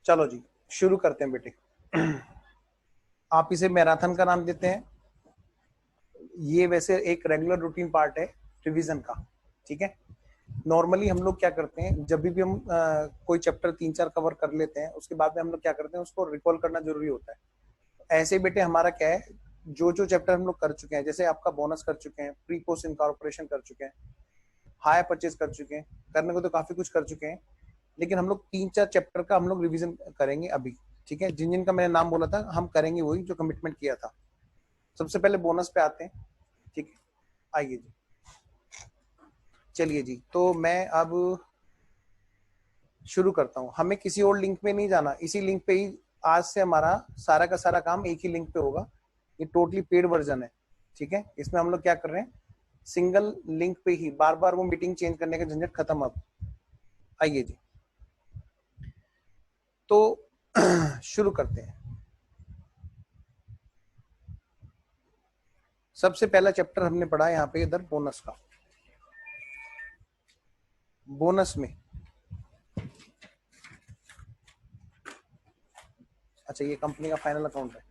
चलो जी शुरू करते हैं बेटे। आप इसे मैराथन का नाम देते हैं। ये वैसे एक रेगुलर रूटीन पार्ट है रिवीजन का, ठीक है। नॉर्मली हम लोग क्या करते हैं, जब भी हम कोई चैप्टर 3-4 कवर कर लेते हैं, उसके बाद में हम लोग क्या करते हैं, उसको रिकॉल करना जरूरी होता है। ऐसे बेटे हमारा क्या है, जो जो चैप्टर हम लोग कर चुके हैं, जैसे आपका बोनस कर चुके हैं, प्री पोस्ट इनकॉर्पोरेशन कर चुके हैं, हायर परचेज कर चुके हैं, करने को तो काफी कुछ कर चुके हैं, लेकिन हम लोग 3-4 चैप्टर का हम लोग रिवीजन करेंगे अभी, ठीक है। जिन जिन का मैंने नाम बोला था हम करेंगे वही जो कमिटमेंट किया था। सबसे पहले बोनस पे आते हैं, ठीक है। आइए जी, चलिए जी, तो मैं अब शुरू करता हूँ। हमें किसी और लिंक पे नहीं जाना, इसी लिंक पे ही आज से हमारा सारा का सारा काम एक ही लिंक पे होगा। ये टोटली पेड वर्जन है, ठीक है। इसमें हम लोग क्या कर रहे हैं, सिंगल लिंक पे ही बार बार वो मीटिंग चेंज करने का झंझट खत्म। अब आइए जी, तो शुरू करते हैं। सबसे पहला चैप्टर हमने पढ़ा यहाँ पे इधर बोनस का। बोनस में अच्छा, ये कंपनी का फाइनल अकाउंट है,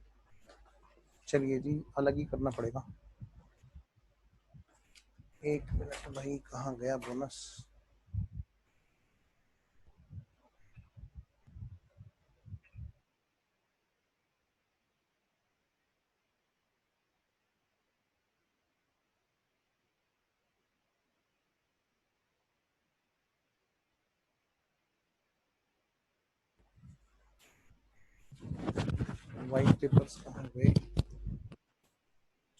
चलिए जी अलग ही करना पड़ेगा। एक मिनट भाई, कहाँ गया बोनस। व्हाइट पेपर्स कहाँ गए,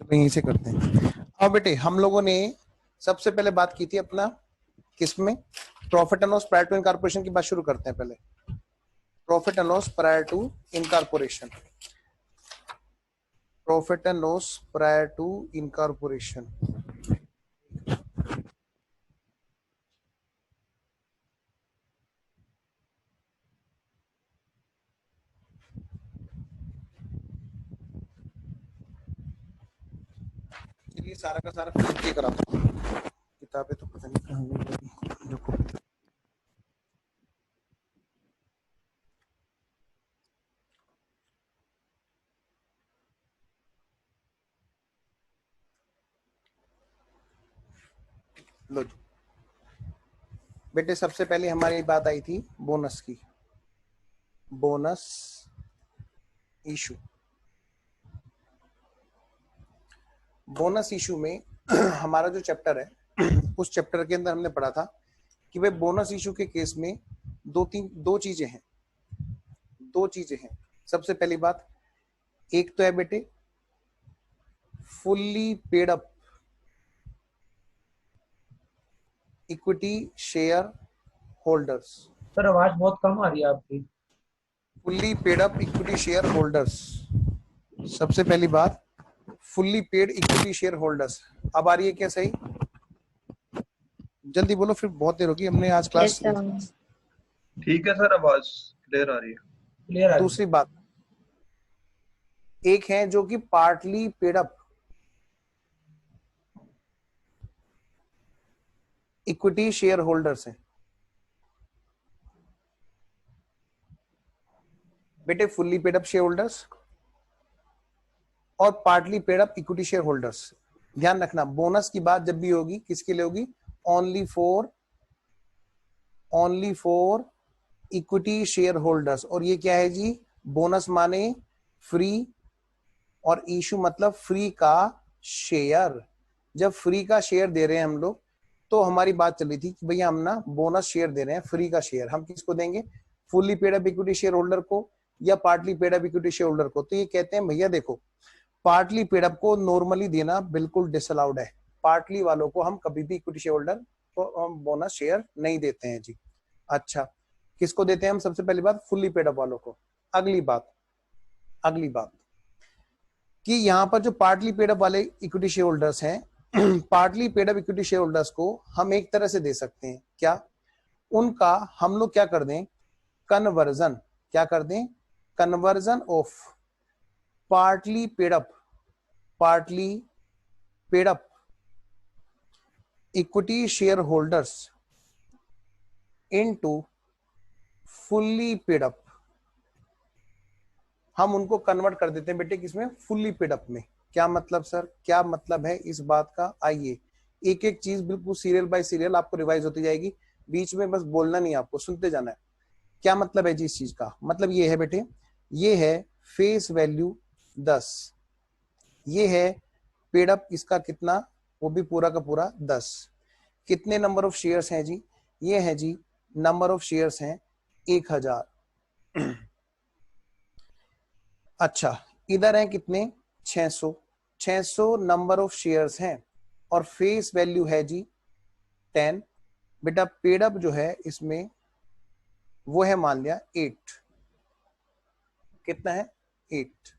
तो यहीं से करते हैं। अब बेटे हम लोगों ने सबसे पहले बात की थी अपना किसमें, profit and loss prior to incorporation की बात शुरू करते हैं। पहले profit and loss prior to incorporation, profit and loss prior to incorporation. चलिए सारा का सारा फिर ये कराता हूँ, किताबें तो पता नहीं कहाँ गई, देखो। लो जी बेटे, सबसे पहले हमारी बात आई थी बोनस की, बोनस इशू। बोनस इशू में हमारा जो चैप्टर है उस चैप्टर के अंदर हमने पढ़ा था कि भाई बोनस इशू के केस में दो चीजें हैं, दो चीजें हैं। सबसे पहली बात, एक तो है बेटे fully paid up equity share holders. Sir आवाज बहुत कम आ रही है आपकी। Fully paid up equity share holders, सबसे पहली बात fully paid equity share holders. अब आ रही है क्या सही, जल्दी बोलो, फिर बहुत देर होगी, हमने आज यस क्लास। सर। ठीक है सर, आवाज क्लियर आ रही है। क्लियर आ रही है। दूसरी बात, एक है जो कि partly paid up equity share holders है। बेटे fully paid up share holders और partly paid up equity share holders. ध्यान रखना, बोनस की बात जब भी होगी किसके लिए होगी, only for equity share holders. और ये क्या है जी, बोनस माने फ्री और इशू मतलब फ्री का शेयर। जब फ्री का शेयर दे रहे हैं हम लोग, तो हमारी बात चली थी कि भैया हम ना बोनस शेयर दे रहे हैं, फ्री का शेयर हम किसको देंगे, fully paid up equity share holder को या partly paid up equity share holder को। तो ये कहते हैं भैया देखो, पार्टली पेड अप को नॉर्मली देना बिल्कुल डिसअलाउड है, पार्टली वालों को हम कभी भी इक्विटी शेयर होल्डर को बोनस शेयर नहीं देते हैं जी। अच्छा, किसको देते हैं हम, सबसे पहली बात फुल्ली पेड अप वालों को। अगली बात कि यहाँ पर जो पार्टली पेड अप वाले इक्विटी शेयर होल्डर्स हैं partly paid up equity share holders को हम एक तरह से दे सकते हैं, क्या, उनका हम लोग क्या कर दें, कन्वर्जन, क्या कर दें, conversion of partly paid up equity share holders into fully paid up हम उनको कन्वर्ट कर देते हैं बेटे किसमें, फुल्ली पेड अप में। क्या मतलब सर, क्या मतलब है इस बात का? आइए एक एक चीज बिल्कुल सीरियल बाय सीरियल आपको रिवाइज होती जाएगी, बीच में बस बोलना नहीं, आपको सुनते जाना है। क्या मतलब है जी इस चीज का? मतलब ये है बेटे, ये है फेस वैल्यू 10, ये है पेड अप इसका कितना, वो भी पूरा का पूरा 10। कितने नंबर ऑफ शेयर्स हैं जी? ये है जी नंबर ऑफ शेयर्स हैं 1000। अच्छा इधर है कितने, 600। 600 नंबर ऑफ शेयर्स हैं और फेस वैल्यू है जी 10। बेटा पेड अप जो है इसमें वो है मान लिया 8। कितना है, 8।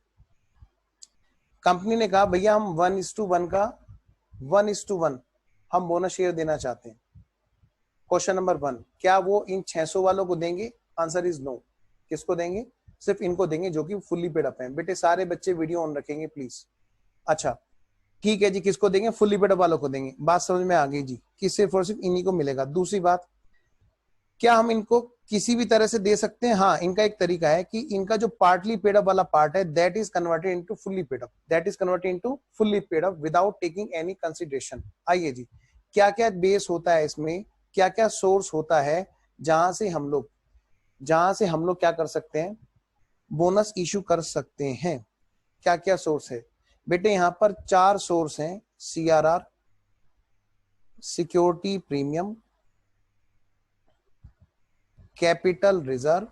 कंपनी ने कहा भैया हम 1:1 का 1:1 हम बोनस शेयर देना चाहते हैं। क्वेश्चन नंबर 1, क्या वो इन 600 वालों को देंगे? Answer is no. किसको देंगे? सिर्फ इनको देंगे जो कि फुल्ली पेड अप हैं। बेटे सारे बच्चे वीडियो ऑन रखेंगे प्लीज। अच्छा ठीक है जी, किसको देंगे? फुल्ली पेड अप वालों को देंगे। बात समझ में आ गई जी कि सिर्फ और सिर्फ इन्हीं को मिलेगा। दूसरी बात, क्या हम इनको किसी भी तरह से दे सकते हैं? हाँ, इनका एक तरीका है कि इनका जो पार्टली पेड अप वाला पार्ट है that is converted into fully paid up, that is converted into fully paid up without taking any consideration. आइए जी, क्या क्या बेस होता है इसमें, क्या क्या सोर्स होता है जहां से हम लोग क्या कर सकते हैं, बोनस इशू कर सकते हैं। क्या क्या सोर्स है बेटे? यहां पर 4 सोर्स हैं, CRR, security premium, capital reserve,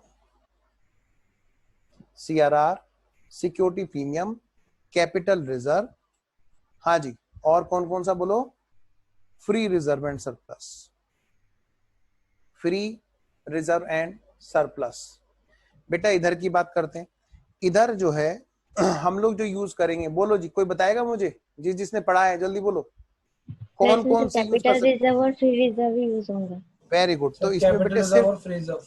CRR, security premium, capital reserve, हाँ जी, और कौन कौन सा बोलो? Free reserve and surplus, free reserve and surplus. बेटा इधर की बात करते हैं। इधर जो है हम लोग जो यूज करेंगे, बोलो जी, कोई बताएगा मुझे? जिसने पढ़ा है जल्दी बोलो, कौन कौन सी यूज कर कैपिटल सकते? रिजर्व और फ्री रिजर्व यूज होंगे। Very good. तो इसमें कैपिटल बेटे रिजर्व सिर्फ और फ्री रिजर्व।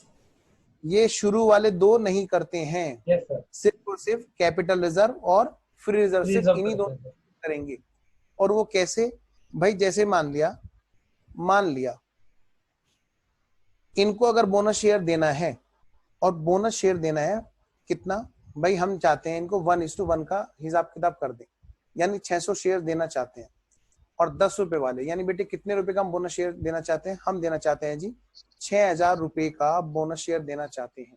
ये शुरू वाले 2 नहीं करते हैं, यस सर। सिर्फ और सिर्फ कैपिटल रिजर्व और फ्री रिजर्व, फ्री सिर्फ रिजर्व इन्हीं करते दोनों हैं सर। करेंगे। और वो कैसे भाई? जैसे मान लिया इनको अगर बोनस शेयर देना है, और बोनस शेयर देना है कितना भाई? हम चाहते हैं इनको 1:1 का हिसाब किताब कर दें, यानी 600 शेयर देना चाहते हैं और 10 रुपए वाले, यानी बेटे कितने रुपए का हम बोनस शेयर देना चाहते हैं? हम देना चाहते हैं जी 6000 रुपए का बोनस शेयर देना चाहते हैं।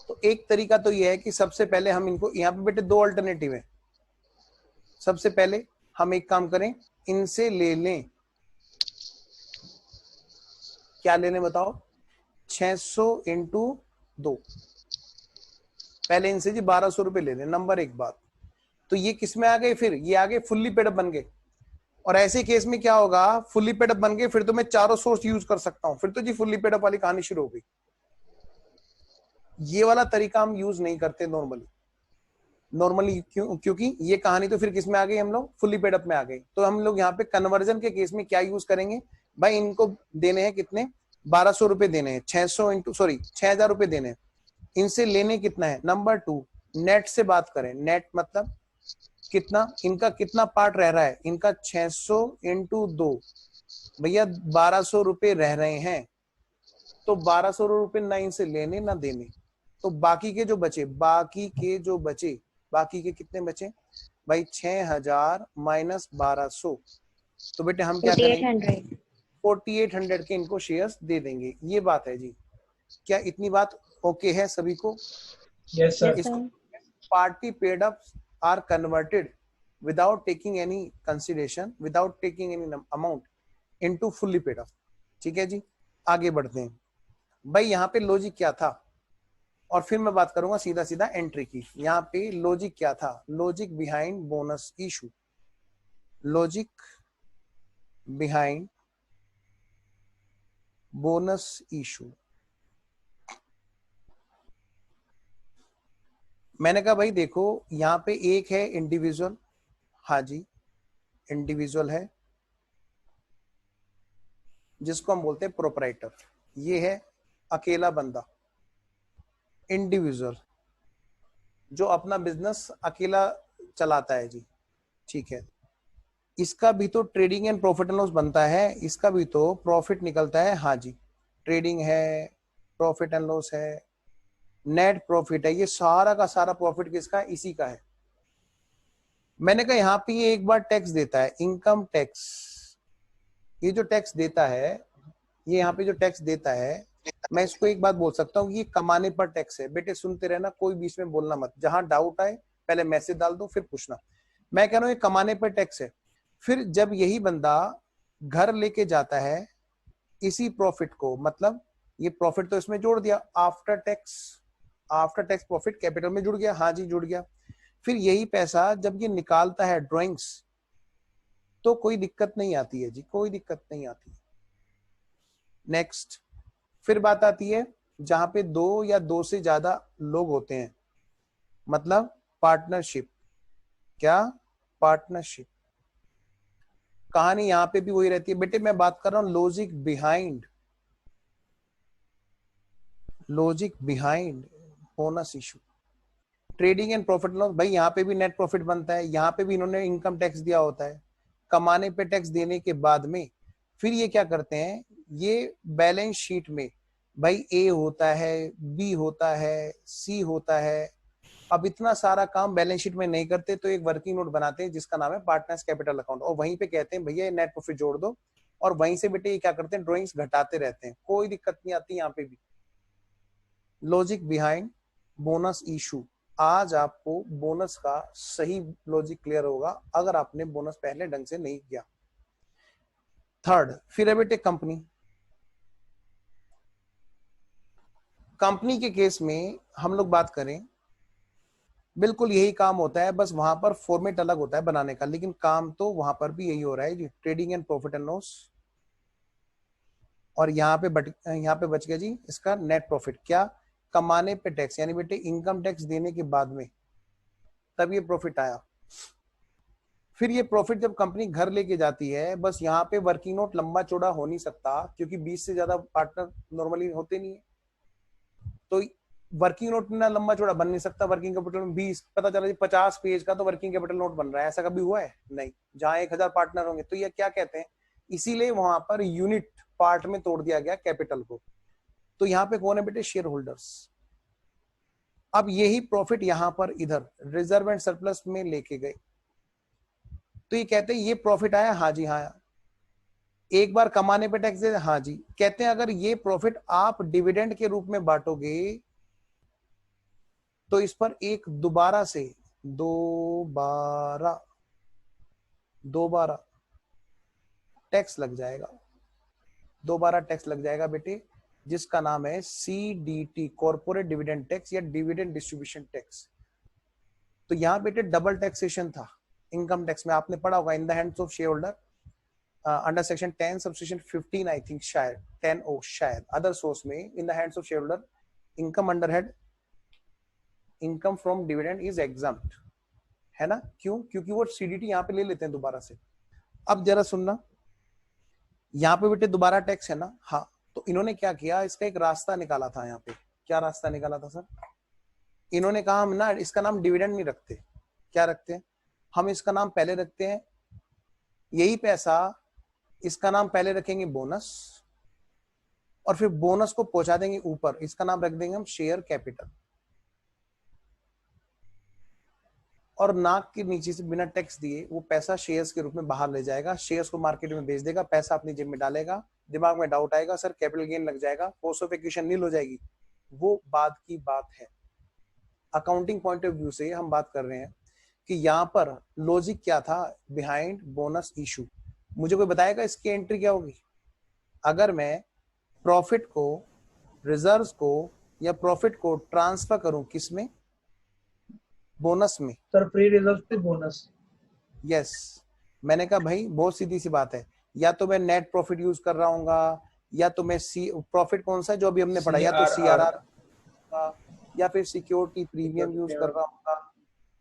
तो एक तरीका तो यह है कि सबसे पहले हम इनको, यहाँ पे बेटे 2 अल्टरनेटिव है। सबसे पहले हम एक काम करें, इनसे ले लें, क्या लेने बताओ? 600 इंटू 2, पहले इनसे जी 1200 रुपए ले लें। नंबर 1 बात, तो ये किस में आ गए? फिर ये आगे फुल्ली पेड अप बन गए। और ऐसे केस में क्या होगा? फुल्ली पेड अप बन गए, फिर तो मैं चारों सोर्स यूज कर सकता हूं, फिर तो जी फुल्ली पेड अप वाली कहानी शुरू हो गई। ये वाला तरीका हम यूज नहीं करते नॉर्मली क्योंकि ये कहानी तो फिर किस में आ गई? हम लोग फुल्ली पेड अप में आ गए। तो हम लोग यहाँ पे कन्वर्जन के केस में क्या यूज करेंगे भाई? इनको देने हैं कितने? 1200 रुपए देने हैं, 6000 रुपए देने हैं। इनसे लेने कितना है? नंबर 2, नेट से बात करें। नेट मतलब कितना, इनका कितना पार्ट रह रहा है? इनका 600 इंटू 2, भैया 1200 रुपए रह रहे हैं। तो 1200 रुपए ना इनसे लेने ना देने, तो बाकी के कितने बचे भाई? 6000 माइनस 1200। तो बेटे हम क्या करेंगे? 4800। 4800 के इनको शेयर्स दे देंगे। ये बात है जी। क्या इतनी बात ओके है सभी को? Yes sir. इसको party paid up are converted without taking any consideration, without taking any amount into fully paid up। ठीक है जी, आगे बढ़ते हैं। भाई यहाँ पे लॉजिक क्या था? और फिर मैं बात करूंगा सीधा सीधा एंट्री की। यहाँ पे लॉजिक क्या था? Logic behind bonus issue, logic behind bonus issue. मैंने कहा भाई देखो, यहाँ पे एक है इंडिविजुअल, हाँ जी इंडिविजुअल है जिसको हम बोलते हैं प्रोपराइटर। ये है अकेला बंदा, इंडिविजुअल जो अपना बिजनेस अकेला चलाता है जी। ठीक है, इसका भी तो trading and profit and loss बनता है, इसका भी तो प्रॉफिट निकलता है। हाँ जी, ट्रेडिंग है, प्रॉफिट एंड लॉस है, नेट प्रॉफिट है, ये सारा का सारा प्रॉफिट किसका है, इसी का है। मैंने कहा यहाँ पे ये एक बार टैक्स देता है, इनकम टैक्स, ये जो टैक्स देता है, ये यहाँ पे जो टैक्स देता है, मैं इसको एक बात बोल सकता हूँ, ये कमाने पर टैक्स है। बेटे सुनते रहना, कोई बीच में बोलना मत, जहां डाउट आए पहले मैसेज डाल दो फिर पूछना। मैं कह रहा हूँ ये कमाने पर टैक्स है। फिर जब यही बंदा घर लेके जाता है इसी प्रॉफिट को, मतलब ये प्रॉफिट तो इसमें जोड़ दिया, आफ्टर टैक्स प्रॉफिट कैपिटल में जुड़ गया, हाँ जी जुड़ गया। फिर यही पैसा जब ये निकालता है ड्राइंग्स, तो कोई दिक्कत नहीं आती है जी, कोई दिक्कत नहीं आती। नेक्स्ट, फिर बात आती है जहां पे दो या दो से ज्यादा लोग होते हैं, मतलब पार्टनरशिप। क्या? पार्टनरशिप। कहानी यहां पे भी वही रहती है बेटे, मैं बात कर रहा हूं logic behind bonus issue. Trading and profit loss, भाई यहाँ पे भी नेट प्रॉफिट बनता है, यहाँ पे भी इन्होंने इनकम टैक्स दिया होता है। कमाने पे टैक्स देने के बाद में फिर ये क्या करते हैं, ये बैलेंस शीट में भाई ए होता है, बी होता है, सी होता है। अब इतना सारा काम बैलेंस शीट में नहीं करते, तो एक वर्किंग नोट बनाते हैं जिसका नाम है पार्टनर्स कैपिटल अकाउंट, और वहीं पे कहते हैं भैया ये नेट प्रॉफिट जोड़ दो, और वहीं से बेटे ये क्या करते हैं, ड्रॉइंग्स घटाते रहते हैं, कोई दिक्कत नहीं आती यहाँ पे भी। Logic behind bonus issue. आज आपको बोनस का सही लॉजिक क्लियर होगा अगर आपने बोनस पहले ढंग से नहीं किया। थर्ड, फिर है बेटे कंपनी के केस में हम लोग बात करें, बिल्कुल यही काम होता है, बस वहां पर फॉर्मेट अलग होता है बनाने का, लेकिन काम तो वहां पर भी यही हो रहा है जी, trading and profit and loss. और यहाँ पे बच गया जी इसका नेट प्रॉफिट। क्या? कमाने पे टैक्स, यानी बेटे इनकम टैक्स देने के बाद में तब ये प्रॉफिट आया। फिर ये प्रॉफिट जब कंपनी घर लेके जाती है, बस यहाँ पे वर्किंग नोट लंबा चौड़ा हो नहीं सकता, क्योंकि 20 से ज्यादा पार्टनर नॉर्मली होते नहीं है, तो वर्किंग नोट ना लंबा चौड़ा बन नहीं सकता। वर्किंग कैपिटल में 20, पता चला जी 50 पेज का तो वर्किंग कैपिटल नोट बन रहा है, ऐसा कभी हुआ है? नहीं। जहां 1000 पार्टनर होंगे, तो ये क्या कहते हैं, इसीलिए वहां पर यूनिट पार्ट में तोड़ दिया गया कैपिटल को। तो यहाँ पे कौन है बेटे? Share holders. अब यही प्रॉफिट यहां पर इधर रिजर्व एंड सरप्लस में लेके गए, तो ये कहते हैं ये प्रॉफिट आया, हाँ जी हाँ। एक बार कमाने पे टैक्स दे, हाँ जी। कहते हैं अगर ये प्रॉफिट आप डिविडेंड के रूप में बांटोगे, तो इस पर एक दोबारा टैक्स लग जाएगा, दोबारा टैक्स लग जाएगा बेटे, जिसका नाम है CDT, कॉर्पोरेट डिविडेंड टैक्स या डिविडेंड डिस्ट्रीब्यूशन टैक्स। तो यहां बेटे डबल टैक्सेशन था इनकम टैक्स में, आपने पढ़ा होगा in the hands of share holder under section 10 subsection 15 I think, शायद 10 शायद अदर सोर्स में, in the hands of share holder income under head income from dividend is exempt, है ना? क्यों? क्योंकि वो CDT यहाँ पे ले लेते हैं दोबारा से। अब जरा सुनना, यहाँ पे बेटे दोबारा टैक्स है ना, हाँ। तो इन्होंने क्या किया, इसका एक रास्ता निकाला था यहाँ पे। क्या रास्ता निकाला था सर? इन्होंने कहा हम ना इसका नाम डिविडेंड नहीं रखते, क्या रखते हैं हम, इसका नाम पहले रखते हैं, यही पैसा इसका नाम पहले रखेंगे बोनस, और फिर बोनस को पहुंचा देंगे ऊपर, इसका नाम रख देंगे हम शेयर कैपिटल, और नाक के नीचे से बिना टैक्स दिए वो पैसा शेयर्स के रूप में बाहर ले जाएगा, शेयर्स को मार्केट में बेच देगा, पैसा अपनी जेब में डालेगा। दिमाग में डाउट आएगा सर कैपिटल गेन लग जाएगा, कॉस्ट ऑफ एक्विजिशन नील हो जाएगी, वो बाद की बात है। अकाउंटिंग पॉइंट ऑफ व्यू से हम बात कर रहे हैं कि यहाँ पर लॉजिक क्या था बिहाइंड बोनस इशू। मुझे कोई बताएगा इसकी एंट्री क्या होगी? अगर मैं प्रॉफिट को, रिजर्व्स को या प्रॉफिट को ट्रांसफर करूं किसमें? बोनस में। सर फ्री रिजर्व पे बोनस। यस, मैंने कहा भाई बहुत सीधी सी बात है, या तो मैं नेट प्रॉफिट यूज कर रहा हूँ, या तो मैं प्रॉफिट कौन सा जो अभी हमने पढ़ा, या तो CRR या फिर सिक्योरिटी प्रीमियम यूज कर रहा हूँ,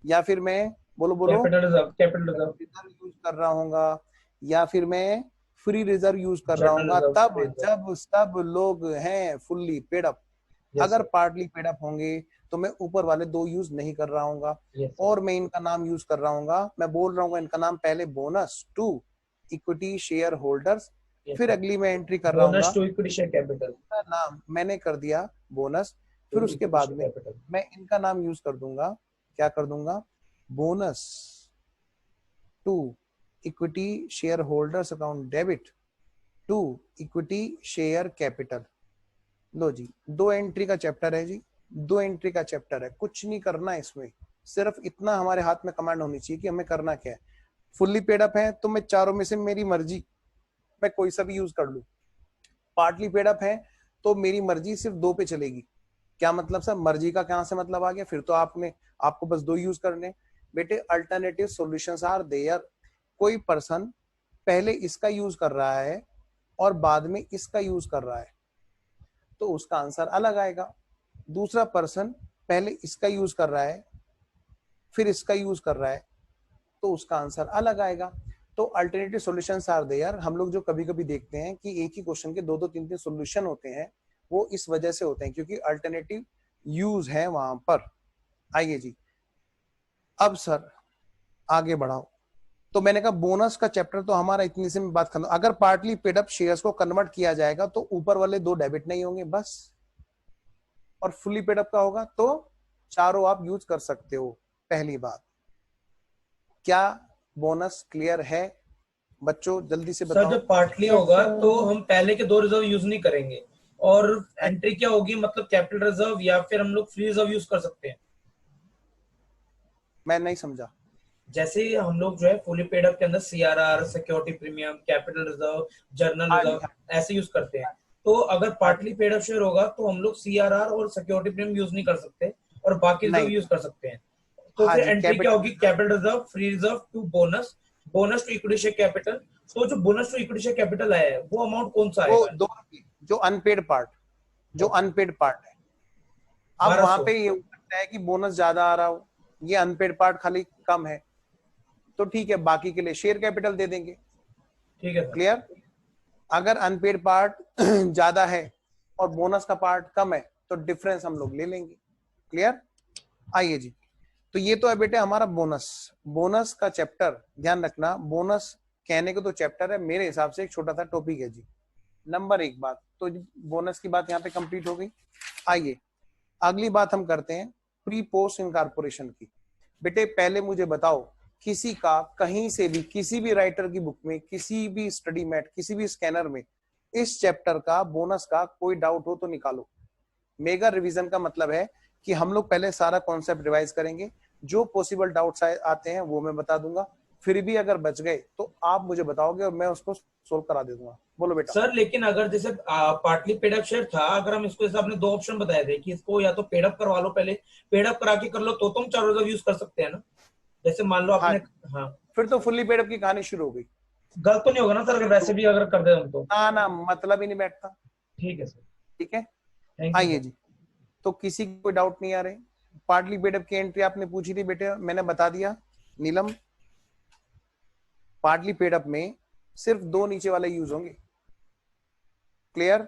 या फिर मैं बोलो कैपिटल रिजर्व यूज कर रहा हूँ, या फिर मैं फ्री रिजर्व यूज कर रहा हूँ, तब जब सब लोग हैं फुल्ली पेड अप। अगर पार्टली पेड अप होंगे तो मैं ऊपर वाले दो यूज नहीं कर रहा हूँ, और मैं इनका नाम यूज कर रहा हूँ, मैं बोल रहा हूँ इनका नाम पहले bonus to equity share holders, फिर अगली मैं एंट्री कर रहा हूँ, bonus to equity share capital, नाम मैंने कर दिया बोनस, फिर उसके बाद में कैपिटल। मैं इनका नाम यूज कर दूंगा, क्या कर दूंगा, bonus to equity share holders account debit to equity share capital. लो जी, 2 एंट्री का चैप्टर है जी, 2 एंट्री का चैप्टर है, कुछ नहीं करना है इसमें, सिर्फ इतना हमारे हाथ में कमांड होनी चाहिए कि हमें करना क्या है। फुल्ली पेड अप है तो मैं चारों में से मेरी मर्जी, मैं कोई सा भी यूज कर लूं। पार्टली पेड अप है तो मेरी मर्जी सिर्फ 2 पे चलेगी। क्या मतलब सर, मर्जी का कहां से मतलब आ गया, फिर तो आपको बस 2 यूज करने। बेटे अल्टरनेटिव सॉल्यूशंस आर देयर। कोई पर्सन पहले इसका यूज कर रहा है और बाद में इसका यूज कर रहा है तो उसका आंसर अलग आएगा। दूसरा पर्सन पहले इसका यूज कर रहा है फिर इसका यूज कर रहा है तो उसका आंसर अलग आएगा। तो अल्टरनेटिव सॉल्यूशंस आर देयर। हम लोग जो कभी कभी देखते हैं कि एक ही क्वेश्चन के 2-2 3-3 सॉल्यूशन होते हैं, वो इस वजह से होते हैं क्योंकि अल्टरनेटिव यूज है वहां पर। आइए जी, अब सर आगे बढ़ाओ। तो मैंने कहा बोनस का चैप्टर तो हमारा इतनी से मैं बात कर लूं। अगर पार्टली पेड अप शेयर्स को कन्वर्ट किया जाएगा तो ऊपर वाले 2 डेबिट नहीं होंगे बस, और फुली पेड अप का होगा तो चारों आप यूज कर सकते हो। पहली बात, क्या बोनस क्लियर है बच्चों, जल्दी से सर बताओ। जब पार्टली Yes, होगा sir. तो हम पहले के 2 रिजर्व यूज नहीं करेंगे, और एंट्री क्या होगी, मतलब कैपिटल रिजर्व या फिर हम लोग फ्री रिजर्व यूज कर सकते हैं। मैं नहीं समझा। जैसे हम लोग जो है फुली पेड अप के अंदर CRR, security premium, capital reserve, journal हाँ जी, रिजर्व ऐसे यूज करते हैं। तो अगर पार्टली पेड अप शेयर होगा तो हम लोग सीआरआर और सिक्योरिटी प्रीमियम यूज नहीं कर सकते और बाकी रिजर्व नहीं, यूज कर सकते हैं। तो हाँ फिर जी, एंट्री क्या कैपिटल होगी, capital reserve, free reserve to bonus, bonus to equity share capital. तो जो bonus to equity share capital आया है वो अमाउंट कौन सा वो आएगा? 2 जो अनपेड पार्ट, जो अनपेड पार्ट है। अब वहां 1200। पे ये हो सकता है कि बोनस ज्यादा आ रहा हो, ये अनपेड पार्ट खाली कम है, तो ठीक है, बाकी के लिए शेयर कैपिटल दे देंगे। ठीक है सर। क्लियर। अगर अनपेड पार्ट ज्यादा है और बोनस का पार्ट कम है तो डिफरेंस हम लोग ले लेंगे। क्लियर। आइए जी, तो ये तो है बेटे हमारा बोनस। बोनस का चैप्टर ध्यान रखना, बोनस कहने को तो चैप्टर है, मेरे हिसाब से एक छोटा सा टॉपिक है जी। नंबर 1 बात तो बोनस की बात यहाँ पे कंप्लीट हो गई। आइए अगली बात हम करते हैं प्री पोस्ट इनकॉर्पोरेशन की। बेटे पहले मुझे बताओ, किसी का कहीं से भी किसी भी राइटर की बुक में, किसी भी स्टडी मैट, किसी भी स्कैनर में इस चैप्टर का बोनस का कोई डाउट हो तो निकालो। मेगा रिवीजन का मतलब है कि हम लोग पहले सारा कॉन्सेप्ट रिवाइज करेंगे, जो पॉसिबल डाउट्स आते हैं वो मैं बता दूंगा, फिर भी अगर बच गए तो आप मुझे बताओगे और मैं उसको सोल्व करा दे दूंगा। बोलो बेटा। सर लेकिन अगर जैसे पार्टली पेड अप शेयर था, अगर हम इसको जैसे आपने 2 ऑप्शन बताए थे कि इसको या तो पेड अप करवा लो, पहले पेड अप करा के कर लो तो तुम चारों रिजर्व यूज कर सकते हैं ना। जैसे मान लो हाँ, आपने, हाँ, फिर तो फुल्ली पेड अप की कहानी शुरू हो गई। गलत तो नहीं होगा ना सर अगर वैसे भी अगर कर दे हम तो? ना ना, मतलब ही नहीं बैठता। ठीक है सर। ठीक है। थैंक यू आइए सर। जी, तो किसी को कोई डाउट नहीं आ रहे। पार्टली पेड अप की एंट्री आपने पूछी थी बेटे, मैंने बता दिया नीलम। पार्टली पेड अप में सिर्फ 2 नीचे वाले यूज होंगे। क्लियर।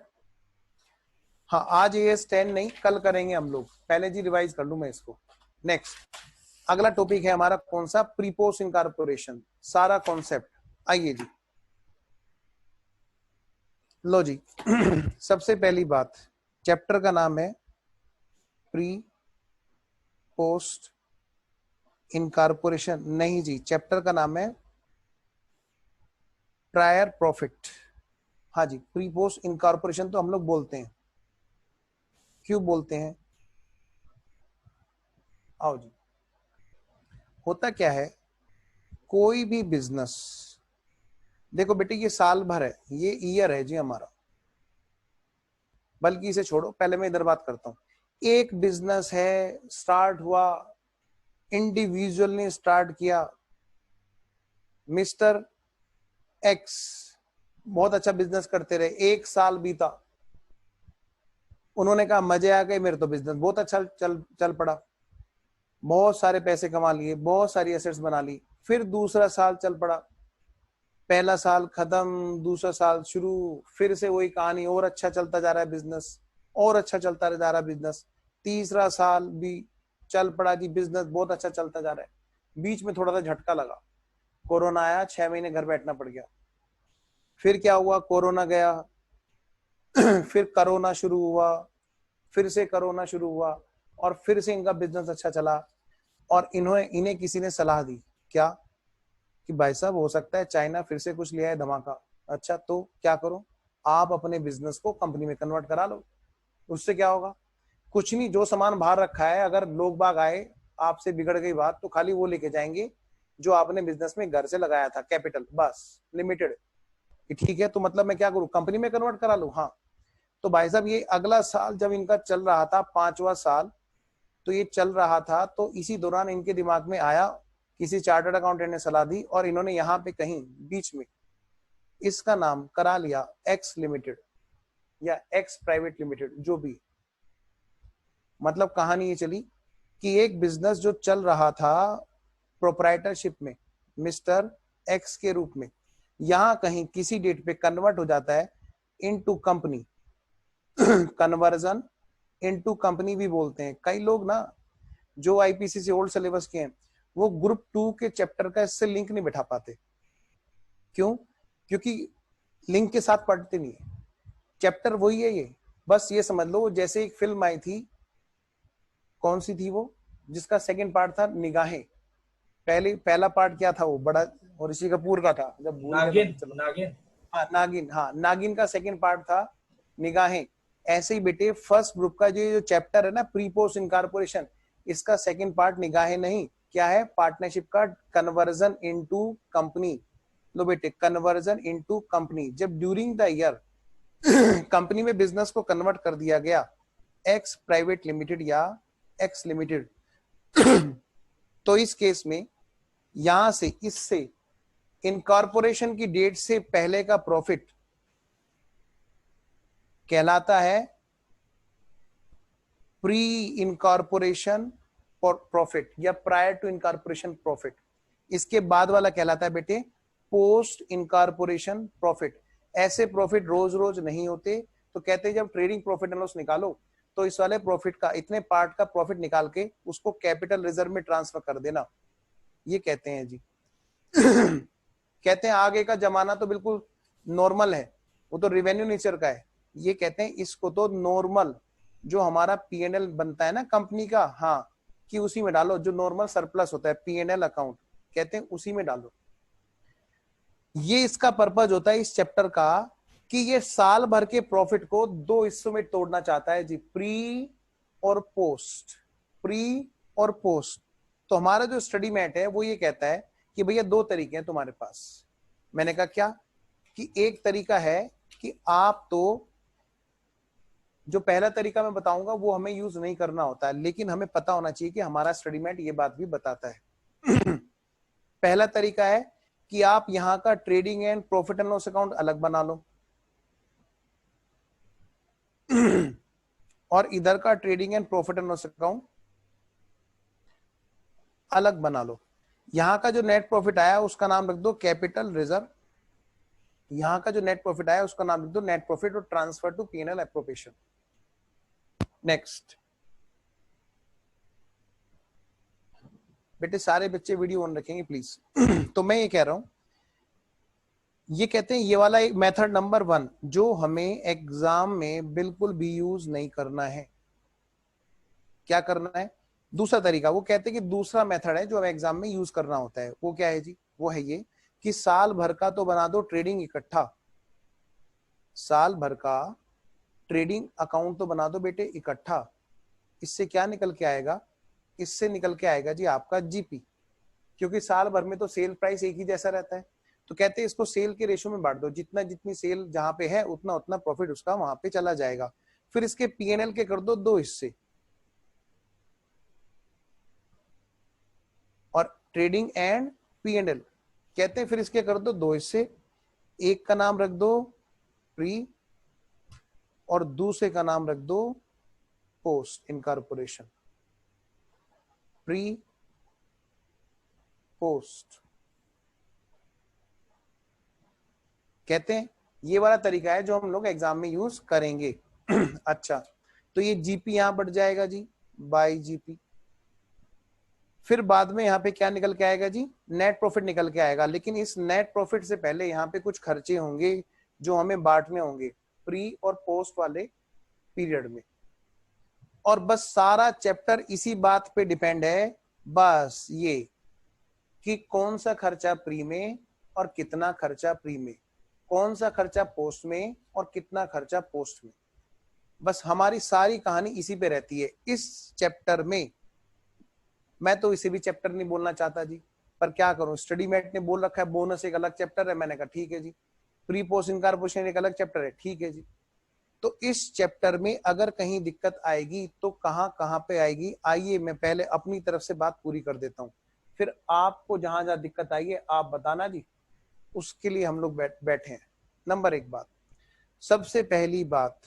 हाँ, आज AS10 नहीं, कल करेंगे हम लोग, पहले जी रिवाइज कर लूं मैं इसको। नेक्स्ट अगला टॉपिक है हमारा कौन सा, प्रीपोस्ट इनकॉर्पोरेशन, सारा कॉन्सेप्ट। आइए जी, लो जी सबसे पहली बात, चैप्टर का नाम है प्री पोस्ट इनकॉर्पोरेशन, नहीं जी, चैप्टर का नाम है प्रायर प्रॉफिट। हाँ जी, प्री पोस्ट इनकॉर्पोरेशन तो हम लोग बोलते हैं, क्यों बोलते हैं, आओ जी। होता क्या है, कोई भी बिजनेस, देखो बेटे ये साल भर है, ये ईयर है जी हमारा, बल्कि इसे छोड़ो, पहले मैं इधर बात करता हूं। एक बिजनेस है, स्टार्ट हुआ, इंडिविजुअल ने स्टार्ट किया, मिस्टर एक्स बहुत अच्छा बिजनेस करते रहे, 1 साल बीता, उन्होंने कहा मजे आ गए, मेरे तो बिजनेस बहुत अच्छा चल पड़ा, बहुत सारे पैसे कमा लिए, बहुत सारी एसेट्स बना ली। फिर दूसरा साल चल पड़ा, पहला साल खत्म, दूसरा साल शुरू, फिर से वही कहानी, और अच्छा चलता जा रहा है बिजनेस, और अच्छा चलता जा रहा है बिजनेस। तीसरा साल भी चल पड़ा जी, बिजनेस बहुत अच्छा चलता जा रहा है। बीच में थोड़ा सा झटका लगा, कोरोना आया, 6 महीने घर बैठना पड़ गया। फिर क्या हुआ, कोरोना गया फिर कोरोना शुरू हुआ, फिर से कोरोना शुरू हुआ और फिर से इनका बिजनेस अच्छा चला और इन्हें किसी ने सलाह दी क्या कि भाई साहब हो सकता है चाइना फिर से कुछ ले आए धमाका। अच्छा तो क्या करो, आप अपने बिजनेस को कंपनी में कन्वर्ट करा लो। उससे क्या होगा, कुछ नहीं, जो सामान बाहर रखा है अगर लोग बाग आए आपसे बिगड़ गई बात तो खाली वो लेके जाएंगे जो आपने बिजनेस में घर से लगाया था, कैपिटल बस लिमिटेड। ठीक है, तो मतलब मैं क्या करूं, कंपनी में कन्वर्ट करा लूं। हाँ, तो भाई साहब ये अगला साल जब इनका चल रहा था 5वां साल, तो ये चल रहा था तो इसी दौरान इनके दिमाग में आया, किसी चार्टर्ड अकाउंटेंट ने सलाह दी और इन्होंने यहाँ पे कहीं बीच में इसका नाम करा लिया एक्स लिमिटेड या एक्स प्राइवेट लिमिटेड, जो भी। मतलब कहानी ये चली कि एक बिजनेस जो चल रहा था प्रोप्राइटरशिप में मिस्टर एक्स के रूप में, यहां कहीं किसी डेट पे कन्वर्ट हो जाता है into company. Conversion into company भी बोलते हैं कई लोग ना, जो आईपीसीसी ओल्ड सिलेबस के हैं, वो ग्रुप 2 के चैप्टर का इससे लिंक नहीं बैठा पाते। क्यों? क्योंकि लिंक के साथ पढ़ते नहीं है। चैप्टर वही है ये, बस ये समझ लो जैसे एक फिल्म आई थी, कौन सी थी वो, जिसका सेकंड पार्ट था निगाहें। पहला पार्ट क्या था वो, बड़ा और ऋषि कपूर का था, जब भूल गया तो नागिन। हाँ नागिन, हाँ नागिन का सेकंड पार्ट था निगाहें। ऐसे ही बेटे फर्स्ट ग्रुप का जो चैप्टर है ना, प्री पोस्ट इनकॉर्पोरेशन, इसका सेकंड पार्ट निगाहें नहीं, क्या है, पार्टनरशिप का कन्वर्जन इनटू कंपनी। लो बेटे, कन्वर्जन इनटू कंपनी, जब ड्यूरिंग द ईयर कंपनी में बिजनेस को कन्वर्ट कर दिया गया एक्स प्राइवेट लिमिटेड या एक्स लिमिटेड, तो इस केस में यहां से इससे इनकॉर्पोरेशन की डेट से पहले का प्रॉफिट कहलाता है प्री इनकॉर्पोरेशन प्रॉफिट या प्रायर टू इनकॉर्पोरेशन प्रॉफिट। इसके बाद वाला कहलाता है बेटे पोस्ट इनकॉर्पोरेशन प्रॉफिट। ऐसे प्रॉफिट रोज रोज नहीं होते, तो कहते हैं जब ट्रेडिंग प्रॉफिट एंड लॉस निकालो तो इस वाले प्रॉफिट का इतने पार्ट का प्रॉफिट निकाल के उसको कैपिटल रिजर्व में ट्रांसफर कर देना, ये कहते हैं जी। कहते हैं आगे का जमाना तो बिल्कुल नॉर्मल है, वो तो रिवेन्यू नेचर का है। ये कहते हैं इसको तो नॉर्मल जो हमारा पीएनएल बनता है ना कंपनी का, हाँ, कि उसी में डालो, जो नॉर्मल सरप्लस होता है पीएनएल अकाउंट, कहते हैं उसी में डालो। ये इसका पर्पज होता है इस चैप्टर का कि ये साल भर के प्रॉफिट को 2 हिस्सों में तोड़ना चाहता है जी, प्री और पोस्ट। प्री और पोस्ट। तो हमारा जो स्टडी मैट है वो ये कहता है कि भैया 2 तरीके हैं तुम्हारे पास। मैंने कहा क्या, कि एक तरीका है कि आप तो, जो पहला तरीका मैं बताऊंगा वो हमें यूज नहीं करना होता है, लेकिन हमें पता होना चाहिए कि हमारा स्टडी मैट ये बात भी बताता है। पहला तरीका है कि आप यहां का trading and profit and loss account अलग बना लो और इधर का trading and profit and loss account अलग बना लो। यहां का जो नेट प्रॉफिट आया उसका नाम रख दो कैपिटल रिजर्व, यहां का जो नेट प्रॉफिट आया उसका नाम लिख दो नेट प्रॉफिट और transfer to PNL appropriation. Next बेटे, सारे बच्चे वीडियो ऑन रखेंगे प्लीज। तो मैं ये कह रहा हूं, ये कहते हैं ये वाला एक मेथड नंबर 1 जो हमें एग्जाम में बिल्कुल भी यूज नहीं करना है। क्या करना है? दूसरा तरीका, वो कहते हैं कि दूसरा मेथड है जो हमें एग्जाम में यूज करना होता है, वो क्या है जी? वो है ये कि साल भर का तो बना दो ट्रेडिंग इकट्ठा, साल भर का ट्रेडिंग अकाउंट तो बना दो बेटे इकट्ठा। इससे क्या निकल के आएगा? इससे निकल के आएगा जी आपका जीपी, क्योंकि साल भर में तो सेल प्राइस एक ही जैसा रहता है। तो कहते हैं इसको सेल के रेशो में बांट दो, जितना जितनी सेल जहां पे है उतना उतना प्रॉफिट उसका वहां पे चला जाएगा। फिर इसके पीएनएल के कर दो 2 हिस्से, और ट्रेडिंग एंड पीएनएल कहते हैं फिर इसके कर दो 2 हिस्से, एक का नाम रख दो प्री और दूसरे का नाम रख दो पोस्ट इनकॉर्पोरेशन। प्री पोस्ट कहते हैं ये वाला तरीका है जो हम लोग एग्जाम में यूज करेंगे। अच्छा, तो ये जीपी यहां बढ़ जाएगा जी बाय जीपी। फिर बाद में यहाँ पे क्या निकल के आएगा जी? नेट प्रॉफिट निकल के आएगा। लेकिन इस नेट प्रॉफिट से पहले यहाँ पे कुछ खर्चे होंगे जो हमें बांटने होंगे प्री और पोस्ट वाले पीरियड में। और बस सारा चैप्टर इसी बात पे डिपेंड है, बस ये कि कौन सा खर्चा प्री में और कितना खर्चा प्री में, कौन सा खर्चा पोस्ट में और कितना खर्चा पोस्ट में। बस हमारी सारी कहानी इसी पे रहती है इस चैप्टर में। मैं तो इसे भी चैप्टर नहीं बोलना चाहता जी, पर क्या करूं, स्टडी मेट ने बोल रखा है बोनस एक अलग चैप्टर है, मैंने कहा ठीक है जी। प्री पोस्ट इनकॉर्पोरेशन एक अलग चैप्टर है, ठीक है जी। तो इस चैप्टर में अगर कहीं दिक्कत आएगी तो कहां कहां पे आएगी, आइए मैं पहले अपनी तरफ से बात पूरी कर देता हूं, फिर आपको जहां जहां दिक्कत आएगी आप बताना जी, उसके लिए हम लोग बैठे हैं। नंबर एक बात, सबसे पहली बात,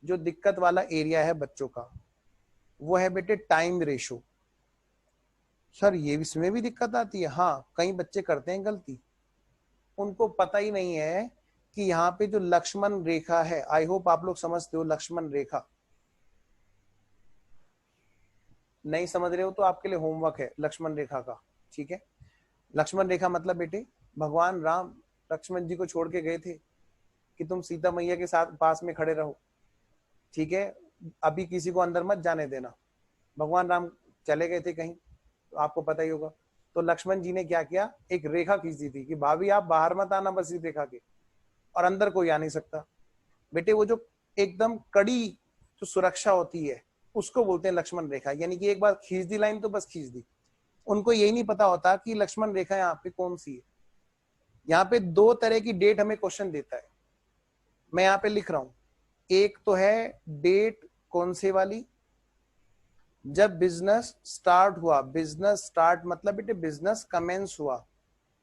जो दिक्कत वाला एरिया है बच्चों का वो है बेटे टाइम रेशो। सर ये इसमें भी दिक्कत आती है? हाँ, कई बच्चे करते हैं गलती, उनको पता ही नहीं है कि यहाँ पे जो लक्ष्मण रेखा है, आई होप आप लोग समझते हो लक्ष्मण रेखा। नहीं समझ रहे हो तो आपके लिए होमवर्क है लक्ष्मण रेखा का, ठीक है। लक्ष्मण रेखा मतलब बेटे भगवान राम लक्ष्मण जी को छोड़ के गए थे कि तुम सीता मैया के साथ पास में खड़े रहो, ठीक है, अभी किसी को अंदर मत जाने देना। भगवान राम चले गए थे कहीं, तो आपको पता ही होगा। तो लक्ष्मण जी ने क्या किया, एक रेखा खींच दी थी कि भाभी आप बाहर मत आना बस इस रेखा के, और अंदर कोई आ नहीं सकता। बेटे वो जो एकदम कड़ी जो सुरक्षा होती है उसको बोलते हैं लक्ष्मण रेखा, यानी कि एक बार खींच दी लाइन तो बस खींच दी। उनको यही नहीं पता होता कि लक्ष्मण रेखा यहाँ पे कौन सी है। यहाँ पे दो तरह की डेट हमें क्वेश्चन देता है, मैं यहाँ पे लिख रहा हूं। एक तो है डेट कौन से वाली, जब बिजनेस स्टार्ट हुआ, बिजनेस स्टार्ट मतलब बेटे बिजनेस कमेंस हुआ,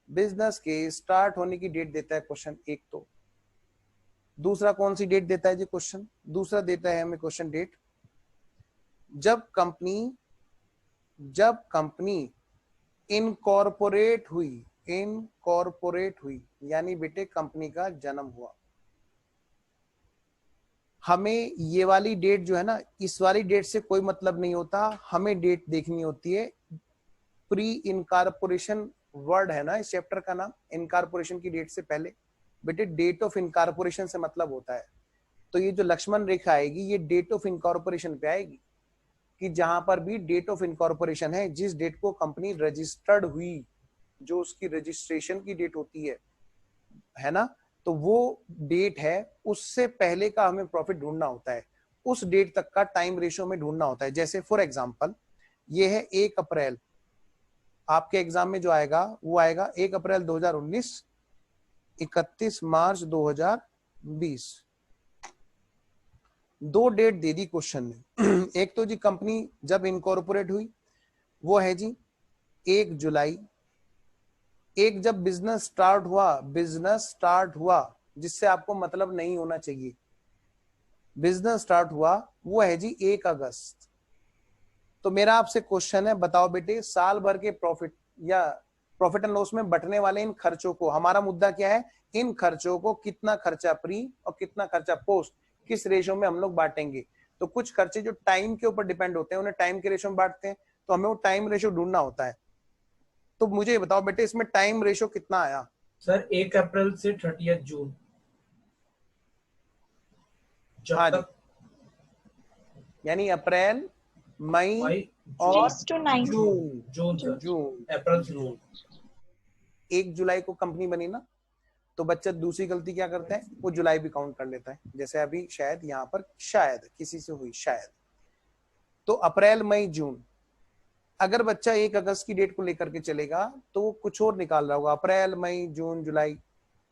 बिजनेस के स्टार्ट होने की डेट देता है क्वेश्चन एक तो। दूसरा कौन सी डेट देता है जी क्वेश्चन, दूसरा देता है हमें क्वेश्चन डेट जब कंपनी इनकॉर्पोरेट हुई, यानी बेटे कंपनी का जन्म हुआ। हमें ये वाली डेट जो है ना, इस वाली डेट से कोई मतलब नहीं होता, हमें डेट देखनी होती है प्री इनकॉर्पोरेशन वर्ड है ना इस चैप्टर का नाम, इनकॉर्पोरेशन की डेट से पहले बेटे डेट ऑफ इनकॉर्पोरेशन से मतलब होता है। तो ये जो लक्ष्मण रेखा आएगी ये डेट ऑफ इनकॉर्पोरेशन पे आएगी, कि जहां पर भी डेट ऑफ इनकॉर्पोरेशन है, जिस डेट को कंपनी रजिस्टर्ड हुई, जो उसकी रजिस्ट्रेशन की डेट होती है ना, तो वो डेट है, उससे पहले का हमें प्रॉफिट ढूंढना होता है, उस डेट तक का टाइम रेशियो में ढूंढना होता है। जैसे फॉर एग्जांपल ये है 1 अप्रैल, आपके एग्जाम में जो आएगा वो आएगा 1 अप्रैल 2019, 31 मार्च 2020। दो डेट दे दी क्वेश्चन में। एक तो जी कंपनी जब इनकॉर्पोरेट हुई वो है जी 1 जुलाई, एक जब बिजनेस स्टार्ट हुआ जिससे आपको मतलब नहीं होना चाहिए, बिजनेस स्टार्ट हुआ वो है जी 1 अगस्त। तो मेरा आपसे क्वेश्चन है, बताओ बेटे साल भर के प्रॉफिट या प्रॉफिट एंड लॉस में बटने वाले इन खर्चों को, हमारा मुद्दा क्या है, इन खर्चों को कितना खर्चा प्री और कितना खर्चा पोस्ट, किस रेशो में हम लोग बांटेंगे। तो कुछ खर्चे जो टाइम के ऊपर डिपेंड होते हैं उन्हें टाइम के रेशो में बांटते हैं, तो हमें वो टाइम रेशो ढूंढना होता है। तो मुझे ये बताओ बेटे इसमें टाइम रेशो कितना आया सर 1 अप्रैल से 30 जून, जब हाँ तक यानी अप्रैल मई और 3:9 जून सर, जून अप्रैल से जून। 1 जुलाई को कंपनी बनी ना, तो बच्चा दूसरी गलती क्या करता है, वो जुलाई भी काउंट कर लेता है, जैसे अभी शायद यहाँ पर शायद किसी से हुई शायद। तो अप्रैल मई जून, अगर बच्चा 1 अगस्त की डेट को लेकर के चलेगा तो वो कुछ और निकाल रहा होगा, अप्रैल मई जून जुलाई,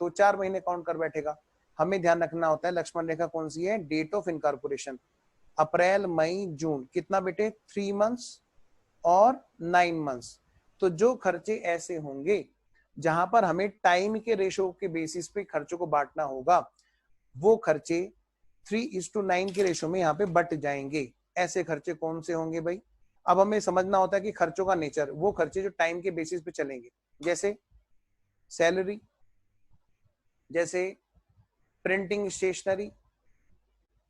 तो 4 महीने काउंट कर बैठेगा। हमें ध्यान रखना होता है लक्ष्मण रेखा कौन सी है, डेट ऑफ इनकॉर्पोरेशन, अप्रैल मई जून, कितना बेटे 3 मंथ्स और 9 मंथ्स। तो जो खर्चे ऐसे होंगे जहां पर हमें टाइम के रेशो के बेसिस पे खर्चों को बांटना होगा, वो खर्चे 3:9 के रेशो में यहाँ पे बट जाएंगे। ऐसे खर्चे कौन से होंगे भाई, अब हमें समझना होता है कि खर्चों का नेचर, वो खर्चे जो टाइम के बेसिस पे चलेंगे, जैसे सैलरी, जैसे प्रिंटिंग स्टेशनरी।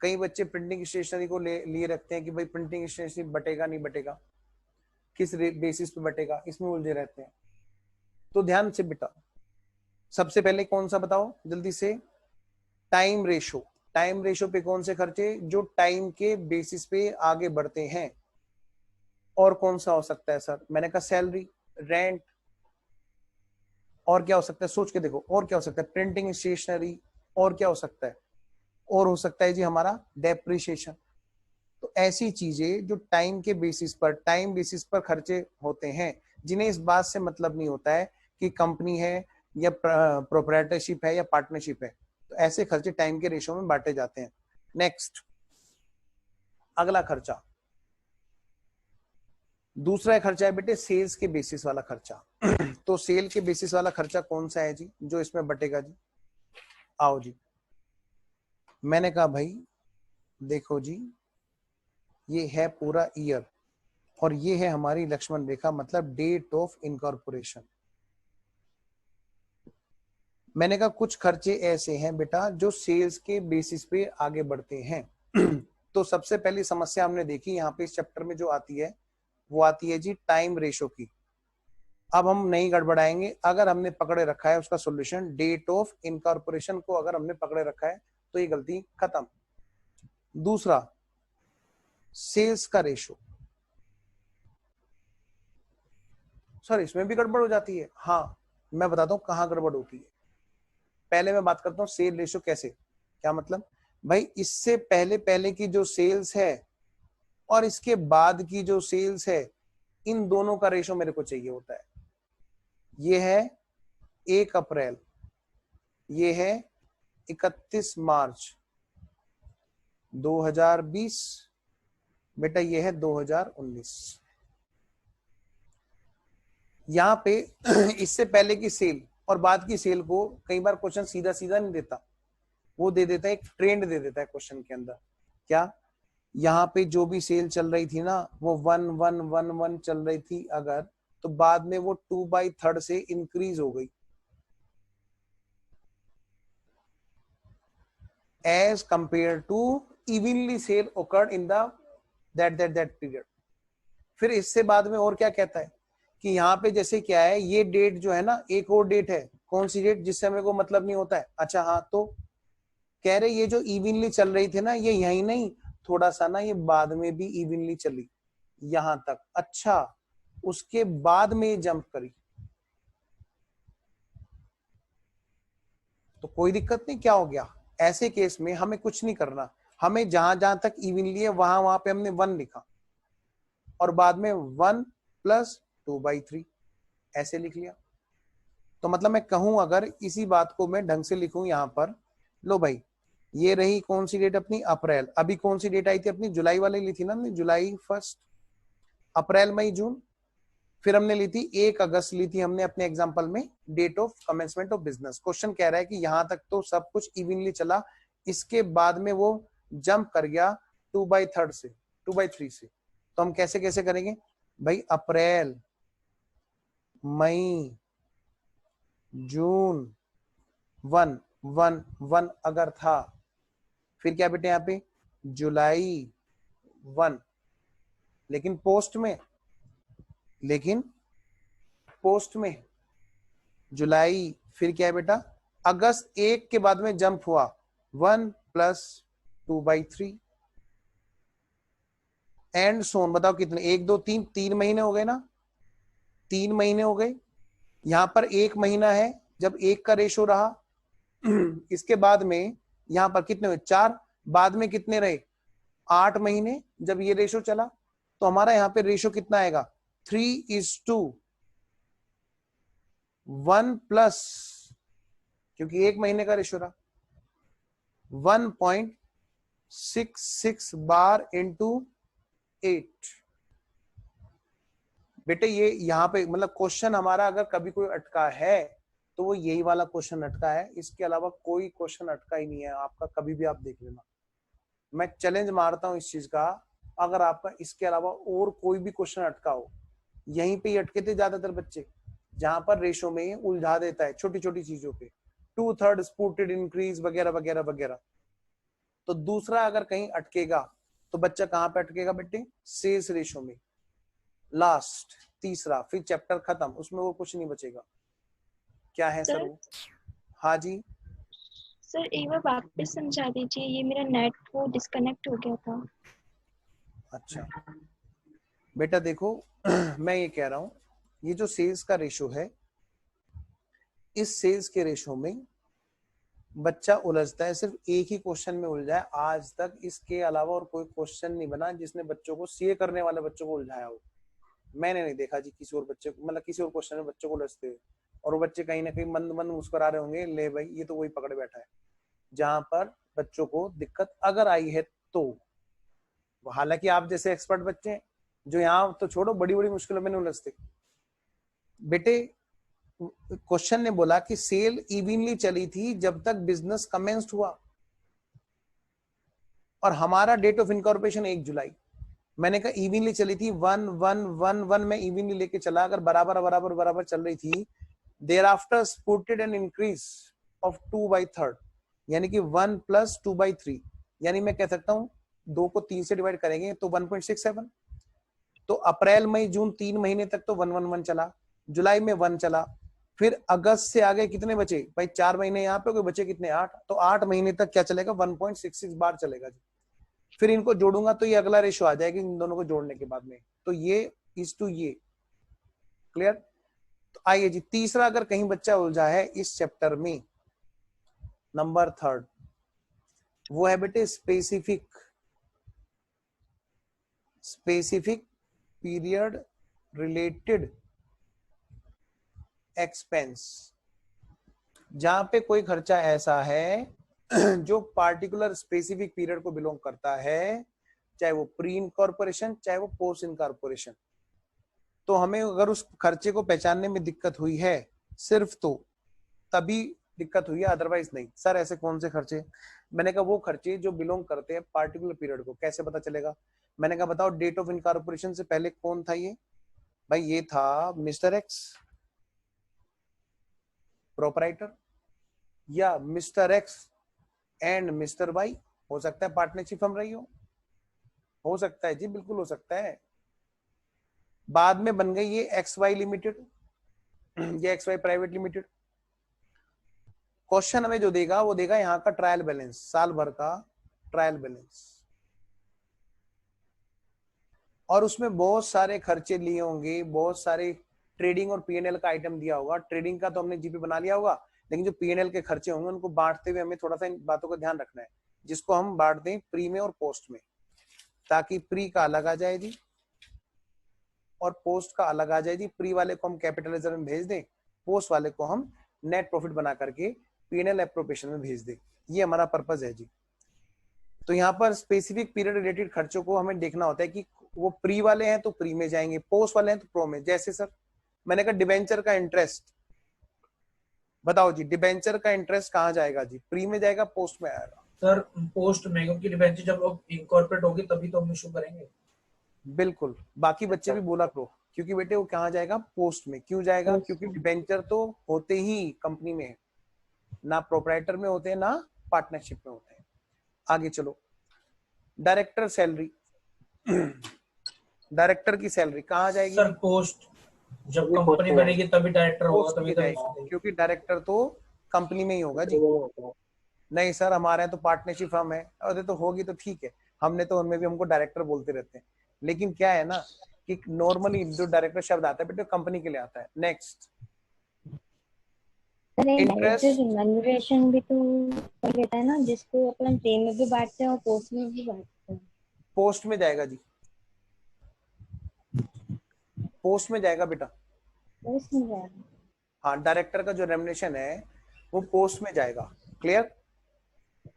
कई बच्चे प्रिंटिंग स्टेशनरी को लिए रखते हैं कि भाई प्रिंटिंग स्टेशनरी बटेगा नहीं बटेगा, किस बेसिस पे बटेगा, इसमें उलझे रहते हैं। तो ध्यान से बेटा, सबसे पहले कौन सा बताओ जल्दी से, टाइम रेशो। टाइम रेशो पे कौन से खर्चे जो टाइम के बेसिस पे आगे बढ़ते हैं? और कौन सा हो सकता है सर? मैंने कहा सैलरी, रेंट, और क्या हो सकता है? सोच के देखो, और क्या हो सकता है? प्रिंटिंग स्टेशनरी, और क्या हो सकता है? और हो सकता है जी हमारा डेप्रिसिएशन। तो ऐसी चीजें जो टाइम बेसिस पर खर्चे होते हैं, जिन्हें इस बात से मतलब नहीं होता है कि कंपनी है या प्रोप्राइटरशिप है या पार्टनरशिप है, तो ऐसे खर्चे टाइम के रेशो में बांटे जाते हैं। नेक्स्ट, अगला खर्चा, दूसरा खर्चा है बेटे सेल्स के बेसिस वाला खर्चा। तो सेल के बेसिस वाला खर्चा कौन सा है जी जो इसमें बटेगा जी? आओ जी, मैंने कहा भाई देखो जी, ये है पूरा ईयर और ये है हमारी लक्ष्मण रेखा, मतलब डेट ऑफ इनकॉर्पोरेशन। मैंने कहा कुछ खर्चे ऐसे हैं बेटा जो सेल्स के बेसिस पे आगे बढ़ते हैं। तो सबसे पहली समस्या हमने देखी यहाँ पे इस चैप्टर में जो आती है, वो आती है जी टाइम रेशो की। अब हम नहीं गड़बड़ाएंगे, अगर हमने पकड़े रखा है उसका सॉल्यूशन, डेट ऑफ इनकॉर्पोरेशन को अगर हमने पकड़े रखा है तो ये गलती खत्म। दूसरा, सेल्स का रेशो, सर इसमें भी गड़बड़ हो जाती है? हाँ, मैं बताता हूं कहां गड़बड़ होती है। पहले मैं बात करता हूं सेल रेशो कैसे, क्या मतलब भाई, इससे पहले पहले की जो सेल्स है और इसके बाद की जो सेल्स है, इन दोनों का रेशो मेरे को चाहिए होता है। ये है 1 अप्रैल, ये है 31 मार्च 2020, बेटा ये है 2019। यहां पे इससे पहले की सेल और बाद की सेल को कई बार क्वेश्चन सीधा सीधा नहीं देता, वो दे देता है एक ट्रेंड दे देता है क्वेश्चन के अंदर। क्या? यहाँ पे जो भी सेल चल रही थी ना, वो 1111 चल रही थी अगर, तो बाद में वो 2/3 से इंक्रीज हो गई as compare to evenly sale occurred in that period. फिर इससे बाद में और क्या कहता है कि यहाँ पे जैसे क्या है, ये डेट जो है ना, एक और डेट है, कौन सी डेट जिससे हमें को मतलब नहीं होता है? अच्छा हाँ, तो कह रहे ये जो इवनली चल रही थी ना, ये यही नहीं, थोड़ा सा ना ये बाद में भी इवनली चली यहां तक। अच्छा, उसके बाद में ये जंप करी, तो कोई दिक्कत नहीं, क्या हो गया? ऐसे केस में हमें कुछ नहीं करना, हमें जहां जहां तक इवनली है वहां वहां पे हमने 1 लिखा और बाद में 1 + 2/3 ऐसे लिख लिया। तो मतलब मैं कहूं, अगर इसी बात को मैं ढंग से लिखूं यहां पर, लो भाई ये रही कौन सी डेट अपनी? अप्रैल। अभी कौन सी डेट आई थी अपनी? जुलाई वाली ली थी ना हमने, जुलाई 1, अप्रैल, मई, जून। फिर हमने ली थी 1 अगस्त ली थी हमने अपने एग्जांपल में, date of commencement of business. Question कह रहा है कि यहां तक तो सब कुछ इवनली चला, इसके बाद में वो जंप कर गया 2/3 से। तो हम कैसे कैसे करेंगे भाई? अप्रैल, मई, जून, 1 1 1 अगर था, फिर क्या बेटे यहाँ पे जुलाई 1, लेकिन पोस्ट में जुलाई, फिर क्या है बेटा अगस्त 1 के बाद में जंप हुआ 1 + 2/3 एंड सोन। बताओ कितने? 1 2 3, 3 महीने हो गए ना, 3 महीने हो गए। यहां पर 1 महीना है जब 1 का रेशो रहा। इसके बाद में यहां पर कितने हुए? 4। बाद में कितने रहे? 8 महीने जब ये रेशो चला। तो हमारा यहाँ पे रेशो कितना आएगा? 3:1+, क्योंकि 1 महीने का रेशो रहा, 1.66 बार इंटू 8। बेटे ये यहाँ पे मतलब क्वेश्चन हमारा अगर कभी कोई अटका है तो वो यही वाला क्वेश्चन अटका है, इसके अलावा कोई क्वेश्चन अटका ही नहीं है आपका, कभी भी आप देख लेना। मैं चैलेंज मारता हूं इस चीज का, अगर आपका इसके अलावा और कोई भी क्वेश्चन अटका हो, यहीं पे ही अटके थे ज्यादातर बच्चे, जहां पर रेशो में उलझा देता है छोटी छोटी चीजों पे, 2/3 स्पूटेड इंक्रीज वगैरह वगैरह वगैरह। तो दूसरा अगर कहीं अटकेगा तो बच्चा कहां पे अटकेगा बेटे? सेल्स रेशो में, लास्ट तीसरा, फिर चैप्टर खत्म, उसमें वो कुछ नहीं बचेगा। क्या है सर वो? हाँ जी सर एक बार वापस समझा दीजिए, ये मेरा नेट वो डिस्कनेक्ट हो गया था। अच्छा बेटा देखो मैं ये कह रहा हूं, ये जो सेल्स का रेशो है, इस सेल्स के रेशो में बच्चा उलझता है, सिर्फ एक ही क्वेश्चन में उलझा है। आज तक इसके अलावा और कोई क्वेश्चन नहीं बना जिसने बच्चों को, सीए करने वाले बच्चों को उलझाया हो। मैंने नहीं देखा जी किसी और बच्चे को, मतलब किसी और क्वेश्चन में बच्चों को उलझते हुए। और वो बच्चे कहीं ना कहीं मंद मंद मुस्कुरा रहे होंगे, ले भाई ये तो वही पकड़े बैठा है। जहां पर बच्चों को दिक्कत अगर आई है तो, हालांकि आप जैसे एक्सपर्ट बच्चे हैं जो यहाँ तो छोड़ो बड़ी बड़ी मुश्किलों में नहीं उलझते। बेटे क्वेश्चन ने बोला कि सेल इवनली चली थी जब तक बिजनेस कमेंस्ड हुआ, और हमारा डेट ऑफ इनकॉर्पोरेशन 1 जुलाई। मैंने कहा इवनली चली थी, 1 में इवनली लेके चला, अगर बराबर बराबर बराबर चल रही थी, thereafter spurted an increase of 2/3, यानी कि 1 + 2/3, यानी मैं कह सकता हूं 2 को 3 से डिवाइड करेंगे तो 1.67। तो अप्रैल मई जून 3 महीने तक तो 111 चला, जुलाई में 1 चला, फिर अगस्त से आगे कितने बचे भाई, 4 महीने यहाँ पे, कोई बचे कितने 8, तो 8 महीने तक क्या चलेगा, 1.66 बार चलेगा जी। फिर इनको जोड़ूंगा तो ये अगला रेशो आ जाएगा इन दोनों को जोड़ने के बाद में, तो ये इज टू ये। क्लियर? तो आइए जी, तीसरा अगर कहीं बच्चा उलझा है इस चैप्टर में, नंबर 3, वो है बेटे स्पेसिफिक पीरियड रिलेटेड एक्सपेंस। जहां पे कोई खर्चा ऐसा है जो पार्टिकुलर स्पेसिफिक पीरियड को बिलोंग करता है, चाहे वो प्री इनकॉर्पोरेशन चाहे वो पोस्ट इनकॉर्पोरेशन, तो हमें अगर उस खर्चे को पहचानने में दिक्कत हुई है सिर्फ तो तभी दिक्कत हुई है, अदरवाइज नहीं। सर ऐसे कौन से खर्चे? मैंने कहा वो खर्चे जो बिलोंग करते हैं पार्टिकुलर पीरियड को। कैसे पता चलेगा? मैंने कहा बताओ डेट ऑफ इनकॉर्पोरेशन से पहले कौन था ये? भाई ये था मिस्टर एक्स प्रोपराइटर, या mister X and mister Y. हो सकता है पार्टनरशिप फर्म रही हो सकता है जी, बिल्कुल हो सकता है। बाद में बन गई ये एक्स वाई लिमिटेड या X Y private limited. Question हमें जो देगा वो देगा यहाँ का ट्रायल बैलेंस, साल भर का ट्रायल बैलेंस, और उसमें बहुत सारे खर्चे लिए होंगे, बहुत सारे ट्रेडिंग और पीएनएल का आइटम दिया होगा। ट्रेडिंग का तो हमने जीपी बना लिया होगा, लेकिन जो पीएनएल के खर्चे होंगे उनको बांटते हुए हमें थोड़ा सा इन बातों का ध्यान रखना है, जिसको हम बांट दें प्री में और पोस्ट में, ताकि प्री का अलग आ जाए जी और पोस्ट का अलग आ जाए जी। प्री वाले को हम कैपिटल रिजर्व में भेज दें, पोस्ट वाले को हम नेट प्रॉफिट बना करके पीएनएल एप्रोप्रिएशन में भेज दें। ये हमारा पर्पज है जी। तो यहाँ पर स्पेसिफिक पीरियड रिलेटेड खर्चों को हमें देखना होता है कि वो प्री वाले हैं तो प्री में जाएंगे, पोस्ट वाले हैं तो प्रो में। जैसे सर मैंने कहा डिबेंचर का इंटरेस्ट, बताओ जी डिबेंचर का इंटरेस्ट कहाँ जाएगा जी? प्री में जाएगा पोस्ट में आएगा? सर पोस्ट में, क्योंकि डिबेंचर जब इनकॉर्पोरेट होगी तभी तो हम इशू करेंगे। बिल्कुल, बाकी बच्चे भी बोला करो, क्योंकि बेटे वो कहाँ जाएगा? पोस्ट में। क्यों जाएगा? क्योंकि डिबेंचर तो होते ही कंपनी में, ना प्रोपराइटर में होते हैं ना पार्टनरशिप में होते हैं। आगे चलो, डायरेक्टर सैलरी डायरेक्टर की सैलरी कहाँ जाएगी? सर पोस्ट, जब कंपनी बनेगी तभी डायरेक्टर होगा, तभी जाएगी, क्योंकि डायरेक्टर तो कंपनी में ही होगा जी। नहीं सर हमारे यहाँ तो पार्टनरशिप फर्म है, अरे तो होगी तो ठीक है, हमने तो उनमें भी हमको डायरेक्टर बोलते रहते हैं, लेकिन क्या है ना कि नॉर्मली जो डायरेक्टर शब्द आता है बेटे कंपनी के लिए आता है। नेक्स्ट, इंटरेस्ट रिम्यूनरेशन भी तो लेता है ना, जिसको अपन पे में भी बांटते हैं और पोस्ट में भी बांटते हैं। पोस्ट में जाएगा जी, पोस्ट में जाएगा बेटा, पोस्ट में जाएगा। हाँ डायरेक्टर का जो रेम्युनरेशन है वो पोस्ट में जाएगा। क्लियर?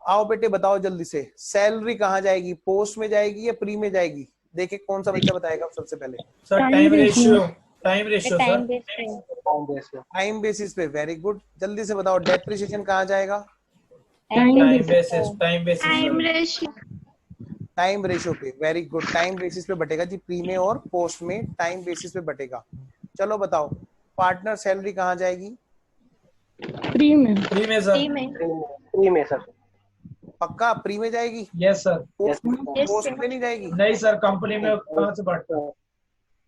आओ बेटे बताओ जल्दी से, सैलरी कहाँ जाएगी? पोस्ट में जाएगी या प्री में जाएगी? देखिए कौन सा बच्चा बताएगा सबसे पहले। Sir time ratio sir, time basis पे। वेरी गुड, जल्दी से बताओ डेप्रिसिएशन कहाँ जाएगा? टाइम रेशियो पे। वेरी गुड, टाइम बेसिस पे बटेगा जी, प्री में और पोस्ट में टाइम बेसिस पे बटेगा। चलो बताओ पार्टनर सैलरी कहाँ जाएगी? प्री में सर। पक्का प्री में जाएगी? Yes sir. पोस्ट में नहीं जाएगी? नहीं सर, कंपनी में कहाँ से बांटता है?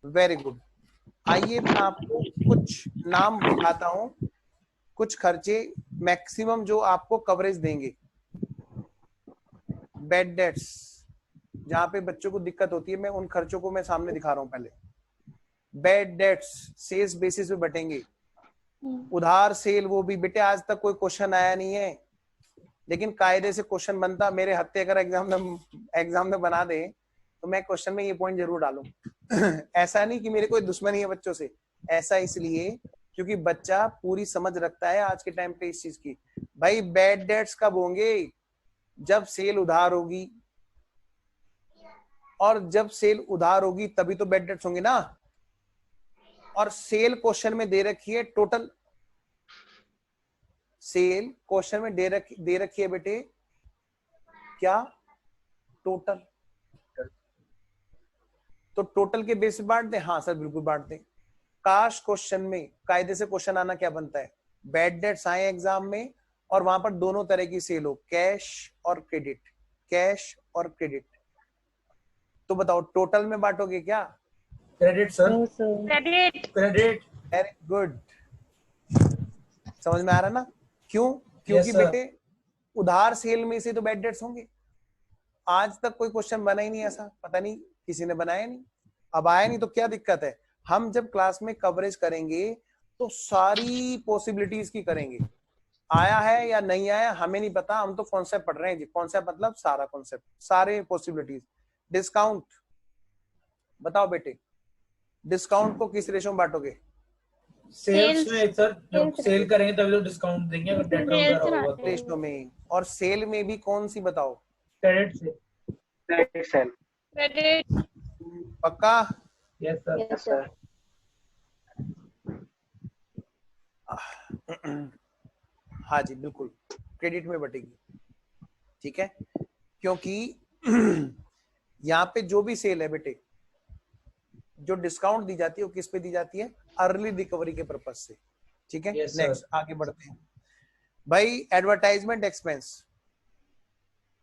Very good. आइए मैं आपको कुछ नाम बताता हूँ कुछ खर्चे मैक्सिमम जो आपको कवरेज देंगे, बेड डेट्स, जहां पे बच्चों को दिक्कत होती है, मैं उन खर्चों को मैं सामने दिखा रहा हूं। पहले बेड डेट्स सेल्स बेसिस पे बटेंगे। उधार सेल, वो भी बेटे आज तक कोई क्वेश्चन आया नहीं है, लेकिन कायदे से क्वेश्चन बनता। मेरे हत्ते अगर एग्जाम में बना दे तो मैं क्वेश्चन में ये पॉइंट जरूर डालूं। ऐसा नहीं कि मेरे कोई दुश्मनी है बच्चों से, ऐसा इसलिए क्योंकि बच्चा पूरी समझ रखता है आज के टाइम पे इस चीज की। भाई बैड डेट्स कब होंगे? जब सेल उधार होगी, और जब सेल उधार होगी तभी तो बैड डेट्स होंगे ना। और सेल क्वेश्चन में दे रखी है टोटल, सेल क्वेश्चन में दे रखी है बेटे क्या? टोटल। तो टोटल के बेस पे बांट दे? हाँ सर बिल्कुल बांट दे। काश क्वेश्चन में कायदे से क्वेश्चन आना क्या बनता है, बैड डेट्स आए एग्जाम में और वहां पर दोनों तरह की सेल हो, कैश और क्रेडिट, कैश और क्रेडिट। तो बताओ टोटल में बांटोगे क्या? Credit sir. Credit. Credit. Very good, समझ में आ रहा ना? क्यों? क्योंकि Yes, बेटे उधार सेल में से तो बैड डेट्स होंगे। आज तक कोई क्वेश्चन बना ही नहीं ऐसा, पता नहीं किसी ने बनाया नहीं। अब आया नहीं तो क्या दिक्कत है? हम जब क्लास में कवरेज करेंगे तो सारी पॉसिबिलिटीज की करेंगे। आया है या नहीं आया हमें नहीं पता, हम तो कॉन्सेप्ट पढ़ रहे हैं जी। कॉन्सेप्ट मतलब सारा कॉन्सेप्ट, सारे पॉसिबिलिटीज। डिस्काउंट बताओ बेटे, डिस्काउंट को किस रेशो में बांटोगे? सेल्स में सर, जब सेल करेंगे तभी तो डिस्काउंट देंगे, अगर डेटा वगैरह होगा तो। रेशो में। और सेल में भी कौन सी बताओ? क्रेडिट से। Credit sale. क्रेडिट। पक्का? Yes sir. Yes sir. हाँ जी बिल्कुल, क्रेडिट में बटेगी। ठीक है, क्योंकि यहाँ पे जो भी सेल है बेटे, जो डिस्काउंट दी जाती है वो किस पे दी जाती है? अर्ली रिकवरी के पर्पज से। ठीक है, Yes, नेक्स्ट sir. आगे बढ़ते हैं। भाई एडवर्टाइजमेंट एक्सपेंस,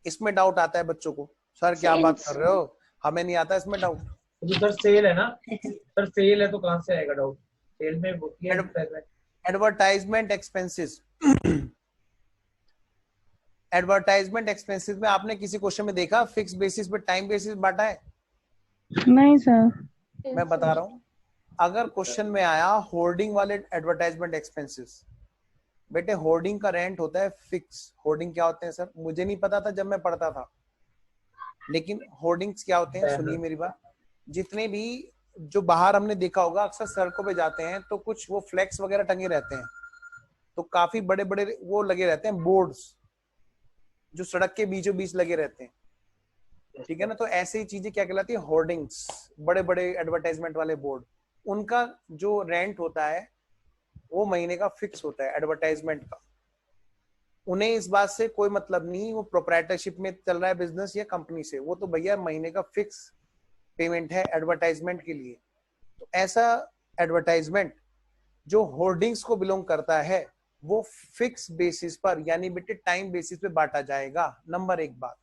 इसमें डाउट आता है बच्चों को, सर क्या बात कर रहे हो, हमें नहीं आता इसमें डाउट। तो सर सेल है ना, सर सेल है तो कहाँ से आएगा डाउट? सेल में होती है advertisement. Advertisement expenses, advertisement expenses में आपने किसी क्वेश्चन में देखा फिक्स बेसिस पे टाइम बेसिस बांटा है? नहीं सर। मैं बता रहा हूं, अगर क्वेश्चन में आया होर्डिंग वाले एडवर्टाइजमेंट एक्सपेंसेस, बेटे होर्डिंग का रेंट होता है फिक्स। होर्डिंग क्या होते हैं सर? मुझे नहीं पता था जब मैं पढ़ता था, लेकिन होर्डिंग्स क्या होते हैं सुनिए मेरी बात। जितने भी जो बाहर हमने देखा होगा, अक्सर सड़कों पे जाते हैं तो कुछ वो फ्लेक्स वगैरह टंगे रहते हैं, तो काफी बड़े बड़े वो लगे रहते हैं बोर्ड्स, जो सड़क के बीचों बीच लगे रहते हैं। ठीक है ना? तो ऐसे ही चीजें क्या कहलाती है? होर्डिंग्स, बड़े बड़े एडवर्टाइजमेंट वाले बोर्ड। उनका जो रेंट होता है वो महीने का फिक्स होता है एडवर्टाइजमेंट का। उन्हें इस बात से कोई मतलब नहीं वो प्रोप्राइटरशिप में चल रहा है बिजनेस या कंपनी से, वो तो भैया महीने का फिक्स पेमेंट है एडवर्टाइजमेंट के लिए। तो ऐसा एडवर्टाइजमेंट जो होर्डिंग्स को बिलोंग करता है वो फिक्स बेसिस पर यानी बेटे टाइम बेसिस पे बांटा जाएगा। नंबर एक बात।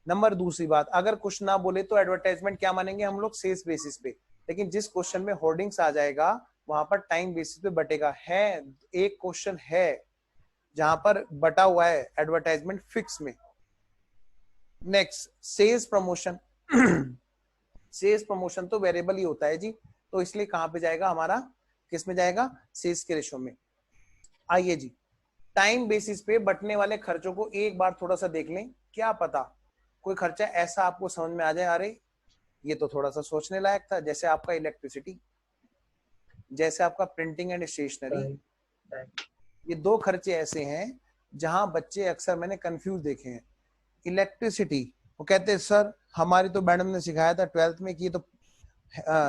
नंबर दूसरी बात, अगर कुछ ना बोले तो एडवर्टाइजमेंट क्या मानेंगे हम लोग? सेल्स बेसिस पे। लेकिन जिस क्वेश्चन में होर्डिंग्स आ जाएगा वहां पर टाइम बेसिस पे बटेगा। है एक क्वेश्चन है जहां पर बटा हुआ है एडवर्टाइजमेंट फिक्स में। Next sales promotion. Sales promotion तो वेरिएबल ही होता है जी, तो इसलिए कहां पे जाएगा हमारा? किस में जाएगा? सेल्स के रेशो में। आइए जी, टाइम बेसिस पे बटने वाले खर्चों को एक बार थोड़ा सा देख लें। क्या पता कोई खर्चा ऐसा आपको समझ में आ जाए, अरे ये तो थोड़ा सा सोचने लायक था। जैसे आपका इलेक्ट्रिसिटी, जैसे आपका प्रिंटिंग एंड स्टेशनरी, ये दो खर्चे ऐसे हैं जहां बच्चे अक्सर मैंने कंफ्यूज देखे हैं। इलेक्ट्रिसिटी, वो कहते हैं सर हमारी तो मैडम ने सिखाया था 12th में कि ये तो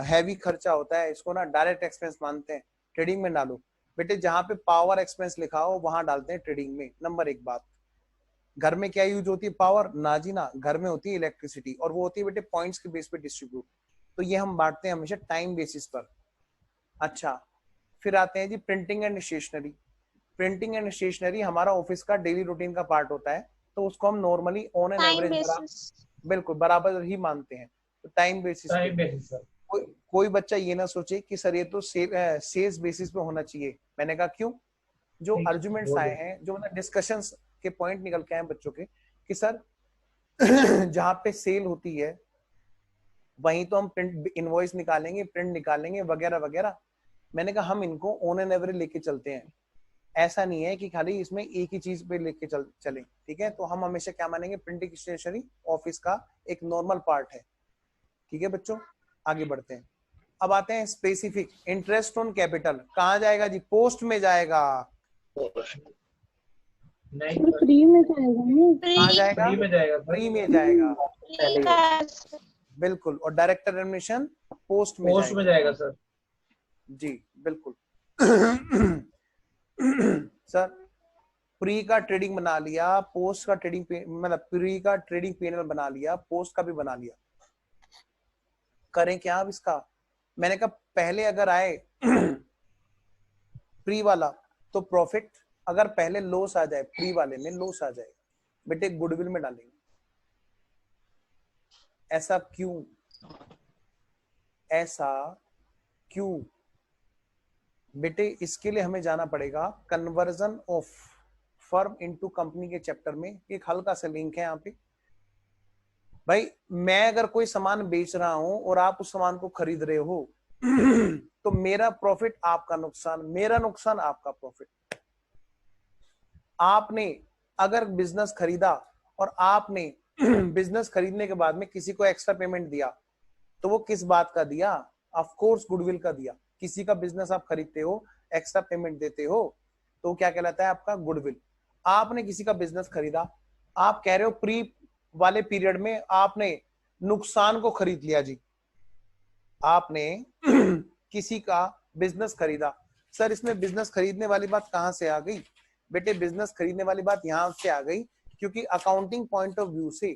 हैवी खर्चा होता है, इसको ना डायरेक्ट एक्सपेंस मानते हैं, ट्रेडिंग में डालो। बेटे जहां पे पावर एक्सपेंस लिखा हो वहां डालते हैं ट्रेडिंग में। नंबर एक बात। घर में क्या यूज होती है? पावर ना जी ना, घर में होती है इलेक्ट्रिसिटी, और वो होती है बेटे पॉइंट्स के बेस पे डिस्ट्रीब्यूट। तो ये हम बांटते हैं हमेशा टाइम बेसिस पर। अच्छा, फिर आते हैं जी printing and stationery. Printing and stationery हमारा ऑफिस का डेली रूटीन का पार्ट होता है, तो उसको हम नॉर्मली ऑन एन एवरेज बिल्कुल बराबर ही मानते हैं। तो टाइम बेसिस कोई बच्चा ये ना सोचे कि सर ये तो सेल्स बेसिस पे होना चाहिए। मैंने कहा क्यों? जो ठीक, आर्गुमेंट्स बोलो। आए हैं, जो मतलब डिस्कशंस के पॉइंट निकल के आए हैं बच्चों के कि सर जहां पे सेल होती है वहीं तो हम प्रिंट इनवॉइस निकालेंगे, प्रिंट निकालेंगे वगैरह वगैरह। मैंने कहा हम इनको ऑन एन एवरेज लेके चलते हैं, ऐसा नहीं है कि खाली इसमें एक ही चीज पे लेके चलें, ठीक है। तो हम हमेशा क्या मानेंगे, प्रिंटिंग स्टेशनरी ऑफिस का एक नॉर्मल पार्ट है, ठीक है बच्चों। आगे बढ़ते हैं, अब आते हैं स्पेसिफिक इंटरेस्ट ऑन कैपिटल। कहाँ जाएगा जी, पोस्ट में जाएगा। नहीं तो फ्री में जाएगा ना? कहाँ जाएगा, फ्री में जाएगा सर, फ्री में जाएगा, पहले ही बिल्कुल। और डायरेक्टर रेम्युनरेशन पोस्ट में पोस्ट में जाएगा जाएगा सर। जी, बिल्कुल। सर प्री का ट्रेडिंग बना लिया, पोस्ट का ट्रेडिंग मतलब प्री का ट्रेडिंग पीएनएल बना लिया, पोस्ट का भी बना लिया, करें क्या अब इसका। मैंने कहा पहले अगर आए प्री वाला तो प्रॉफिट, अगर पहले लॉस आ जाए प्री वाले में लॉस आ जाए बेटे गुडविल में डालेंगे। ऐसा क्यों, ऐसा क्यों बेटे, इसके लिए हमें जाना पड़ेगा conversion of firm into company के चैप्टर में। एक हल्का सा लिंक है यहाँ पे भाई। मैं अगर कोई सामान बेच रहा हूं और आप उस सामान को खरीद रहे हो तो मेरा प्रॉफिट आपका नुकसान, मेरा नुकसान आपका प्रॉफिट। आपने अगर बिजनेस खरीदा और आपने बिजनेस खरीदने के बाद में किसी को एक्स्ट्रा पेमेंट दिया तो वो किस बात का दिया, ऑफ कोर्स गुडविल का दिया। किसी का बिजनेस आप खरीदते हो, एक्स्ट्रा पेमेंट देते हो तो क्या कहलाता है आपका गुडविल। आपने किसी का बिजनेस खरीदा, आप कह रहे हो प्री वाले पीरियड में आपने नुकसान को खरीद लिया जी, आपने किसी का बिजनेस खरीदा। सर इसमें बिजनेस खरीदने वाली बात कहां से आ गई बेटे, बिजनेस खरीदने वाली बात यहां से आ गई क्योंकि अकाउंटिंग पॉइंट ऑफ व्यू से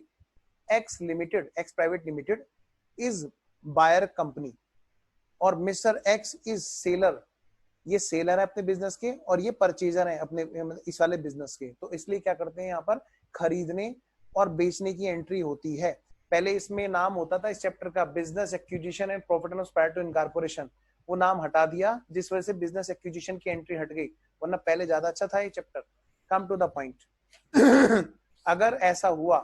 X limited, X private limited is buyer company और मिस्टर एक्स इज सेलर। ये सेलर है अपने बिजनेस के और ये परचेजर है अपने इस वाले बिजनेस के। तो इसलिए क्या करते हैं यहाँ पर खरीदने और बेचने की एंट्री होती है। पहले इसमें नाम होता था इस चैप्टर का business acquisition and profit and loss prior to incorporation, वो नाम हटा दिया जिस वजह से बिजनेस एक्विजिशन की एंट्री हट गई, वरना पहले ज्यादा अच्छा था ये chapter. Come to the point. अगर ऐसा हुआ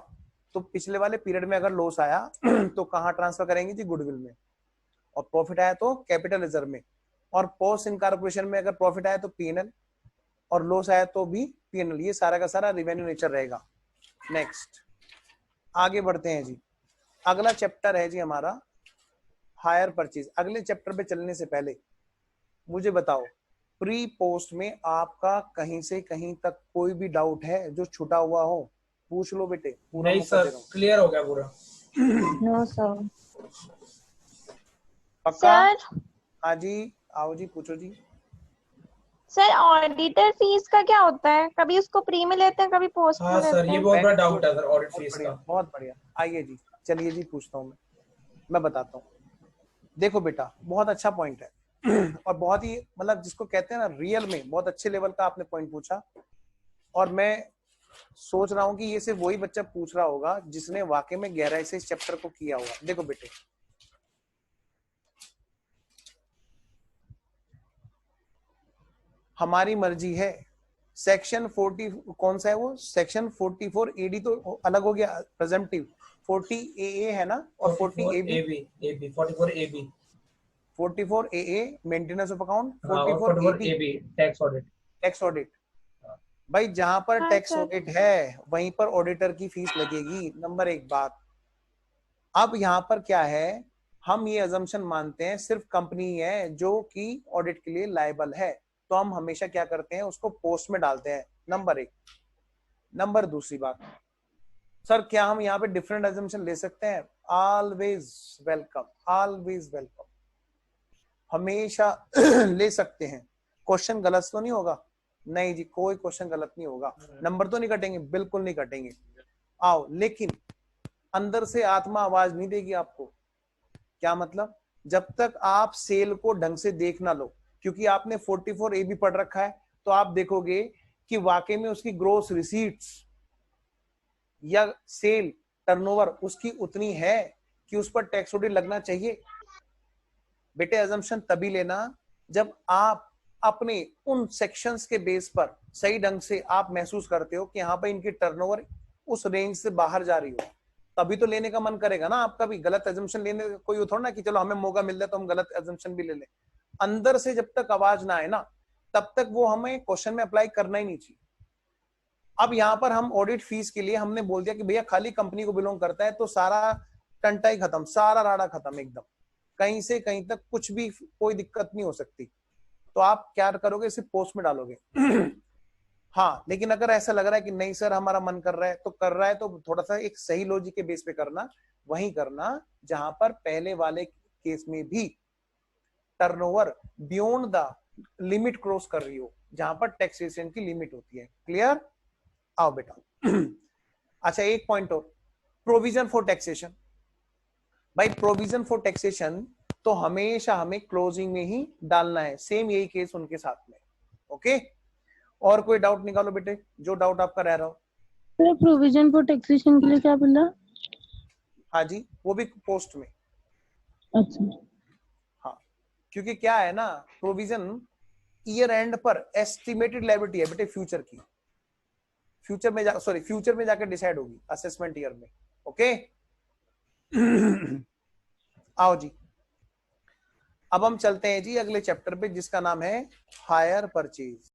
तो पिछले वाले पीरियड में अगर लॉस आया तो कहाँ ट्रांसफर करेंगे जी, गुडविल में, और प्रॉफिट आया तो कैपिटल रिजर्व में, और पोस्ट इनकॉर्पोरेशन में अगर प्रॉफिट आया तो पीएनएल और लॉस आया तो भी पीएनएल। ये सारा का सारा रिवेन्यू नेचर रहेगा। नेक्स्ट आगे बढ़ते हैं जी, अगला चैप्टर है जी हमारा हायर परचेज। अगले चैप्टर पे चलने से पहले मुझे बताओ प्री पोस्ट में आपका कहीं से कहीं तक कोई भी डाउट है जो छुटा हुआ हो, पूछ लो बेटे, पूरा नहीं मौका दे सर, रहा हूं। क्लियर हो गया पूरा। No sir. पक्का? सर हाँ जी, आओ जी, पूछो जी। सर ऑडिटर फीस का क्या होता है? कभी उसको प्री में लेते हैं, कभी पोस्ट में हाँ सर, लेते ये हैं। बहुत बड़ा Very डाउट good, है सर ऑडिट बहुत फीस बढ़िया, का। बहुत बढ़िया। आइए जी, चलिए जी, पूछता हूँ मैं बताता हूँ। देखो बेटा, बहुत अच्छा पॉइंट है और बहुत ही मतलब जिसको कहते हैं ना रियल में बहुत अच्छे लेवल का आपने पॉइंट पूछा। और मैं सोच रहा हूँ कि ये सिर्फ वही बच्चा पूछ रहा होगा जिसने वाकई में गहराई से इस चैप्टर को किया होगा। देखो बेटे, हमारी मर्जी है। सेक्शन 40 कौन सा है वो, सेक्शन 44 एडी तो अलग हो गया, प्रेजेंटिव 40 ए है ना, और 40 A B, 44 AB 44 A maintenance of account, हाँ, और 44 44 A AB tax audit. Tax audit. भाई जहां पर हाँ टैक्स सर। ऑडिट है वहीं पर ऑडिटर की फीस लगेगी, नंबर एक बात। अब यहाँ पर क्या है, हम ये अजम्पशन मानते हैं सिर्फ कंपनी है जो कि ऑडिट के लिए लायबल है, तो हम हमेशा क्या करते हैं उसको पोस्ट में डालते हैं, नंबर एक। नंबर दूसरी बात, सर क्या हम यहाँ पे डिफरेंट अजम्पशन ले सकते हैं? ऑलवेज वेलकम, ऑलवेज वेलकम, हमेशा ले सकते हैं। क्वेश्चन गलत तो नहीं होगा? नहीं जी, कोई क्वेश्चन गलत नहीं होगा। नंबर तो नहीं कटेंगे? बिल्कुल नहीं कटेंगे। आओ, लेकिन अंदर से आत्मा आवाज नहीं देगी आपको। क्या मतलब? जब तक आप सेल को ढंग से देख ना लो, क्योंकि आपने 44 ए भी पढ़ रखा है, तो आप देखोगे कि वाकई में उसकी ग्रोस रिसीट्स या सेल टर्नओवर उसकी उतनी है कि उस पर टैक्स ऑडिट लगना चाहिए। बेटे अजम्पशन तभी लेना जब आप अपने उन सेक्शंस के बेस पर सही ढंग से आप महसूस करते हो कि यहाँ पर इनकी टर्नओवर उस रेंज से बाहर जा रही हो, तभी तो लेने का मन करेगा ना आपका भी। गलत एजम्पशन लेने का कोई थोड़ा ना कि चलो हमें मौका मिल जाए तो हम गलत एजम्पशन भी ले लें। अंदर से जब तक आवाज ना आए ना तब तक वो हमें क्वेश्चन में अप्लाई करना ही नहीं चाहिए। अब यहाँ पर हम ऑडिट फीस के लिए हमने बोल दिया कि भैया खाली कंपनी को बिलोंग करता है तो सारा टंटा ही खत्म, सारा राड़ा खत्म एकदम, कहीं से कहीं तक कुछ भी कोई दिक्कत नहीं हो सकती। तो आप क्या करोगे, सिर्फ पोस्ट में डालोगे। हाँ, लेकिन अगर ऐसा लग रहा है कि नहीं सर हमारा मन कर रहा है तो कर रहा है, तो थोड़ा सा एक सही लॉजिक के बेस पे करना, वही करना जहां पर पहले वाले केस में भी turnover beyond the limit cross कर रही हो, जहां पर टैक्सेशन की लिमिट होती है। क्लियर? आओ बेटा। अच्छा, एक पॉइंट और, प्रोविजन फॉर टैक्सेशन। भाई प्रोविजन फॉर टैक्सेशन तो हमेशा हमें क्लोजिंग में ही डालना है, सेम यही केस उनके साथ में। ओके, और कोई डाउट निकालो बेटे, जो डाउट आपका रह रहा हो। सर प्रोविजन फॉर टैक्सेशन के लिए क्या बोला? हाँ जी, वो भी पोस्ट में। अच्छा, हाँ, क्योंकि क्या है ना, प्रोविजन ईयर एंड पर एस्टिमेटेड लायबिलिटी है बेटे फ्यूचर की, फ्यूचर में जाकर डिसाइड होगी असेसमेंट ईयर में। ओके। आओ जी, अब हम चलते हैं जी अगले चैप्टर पे जिसका नाम है हायर परचेज।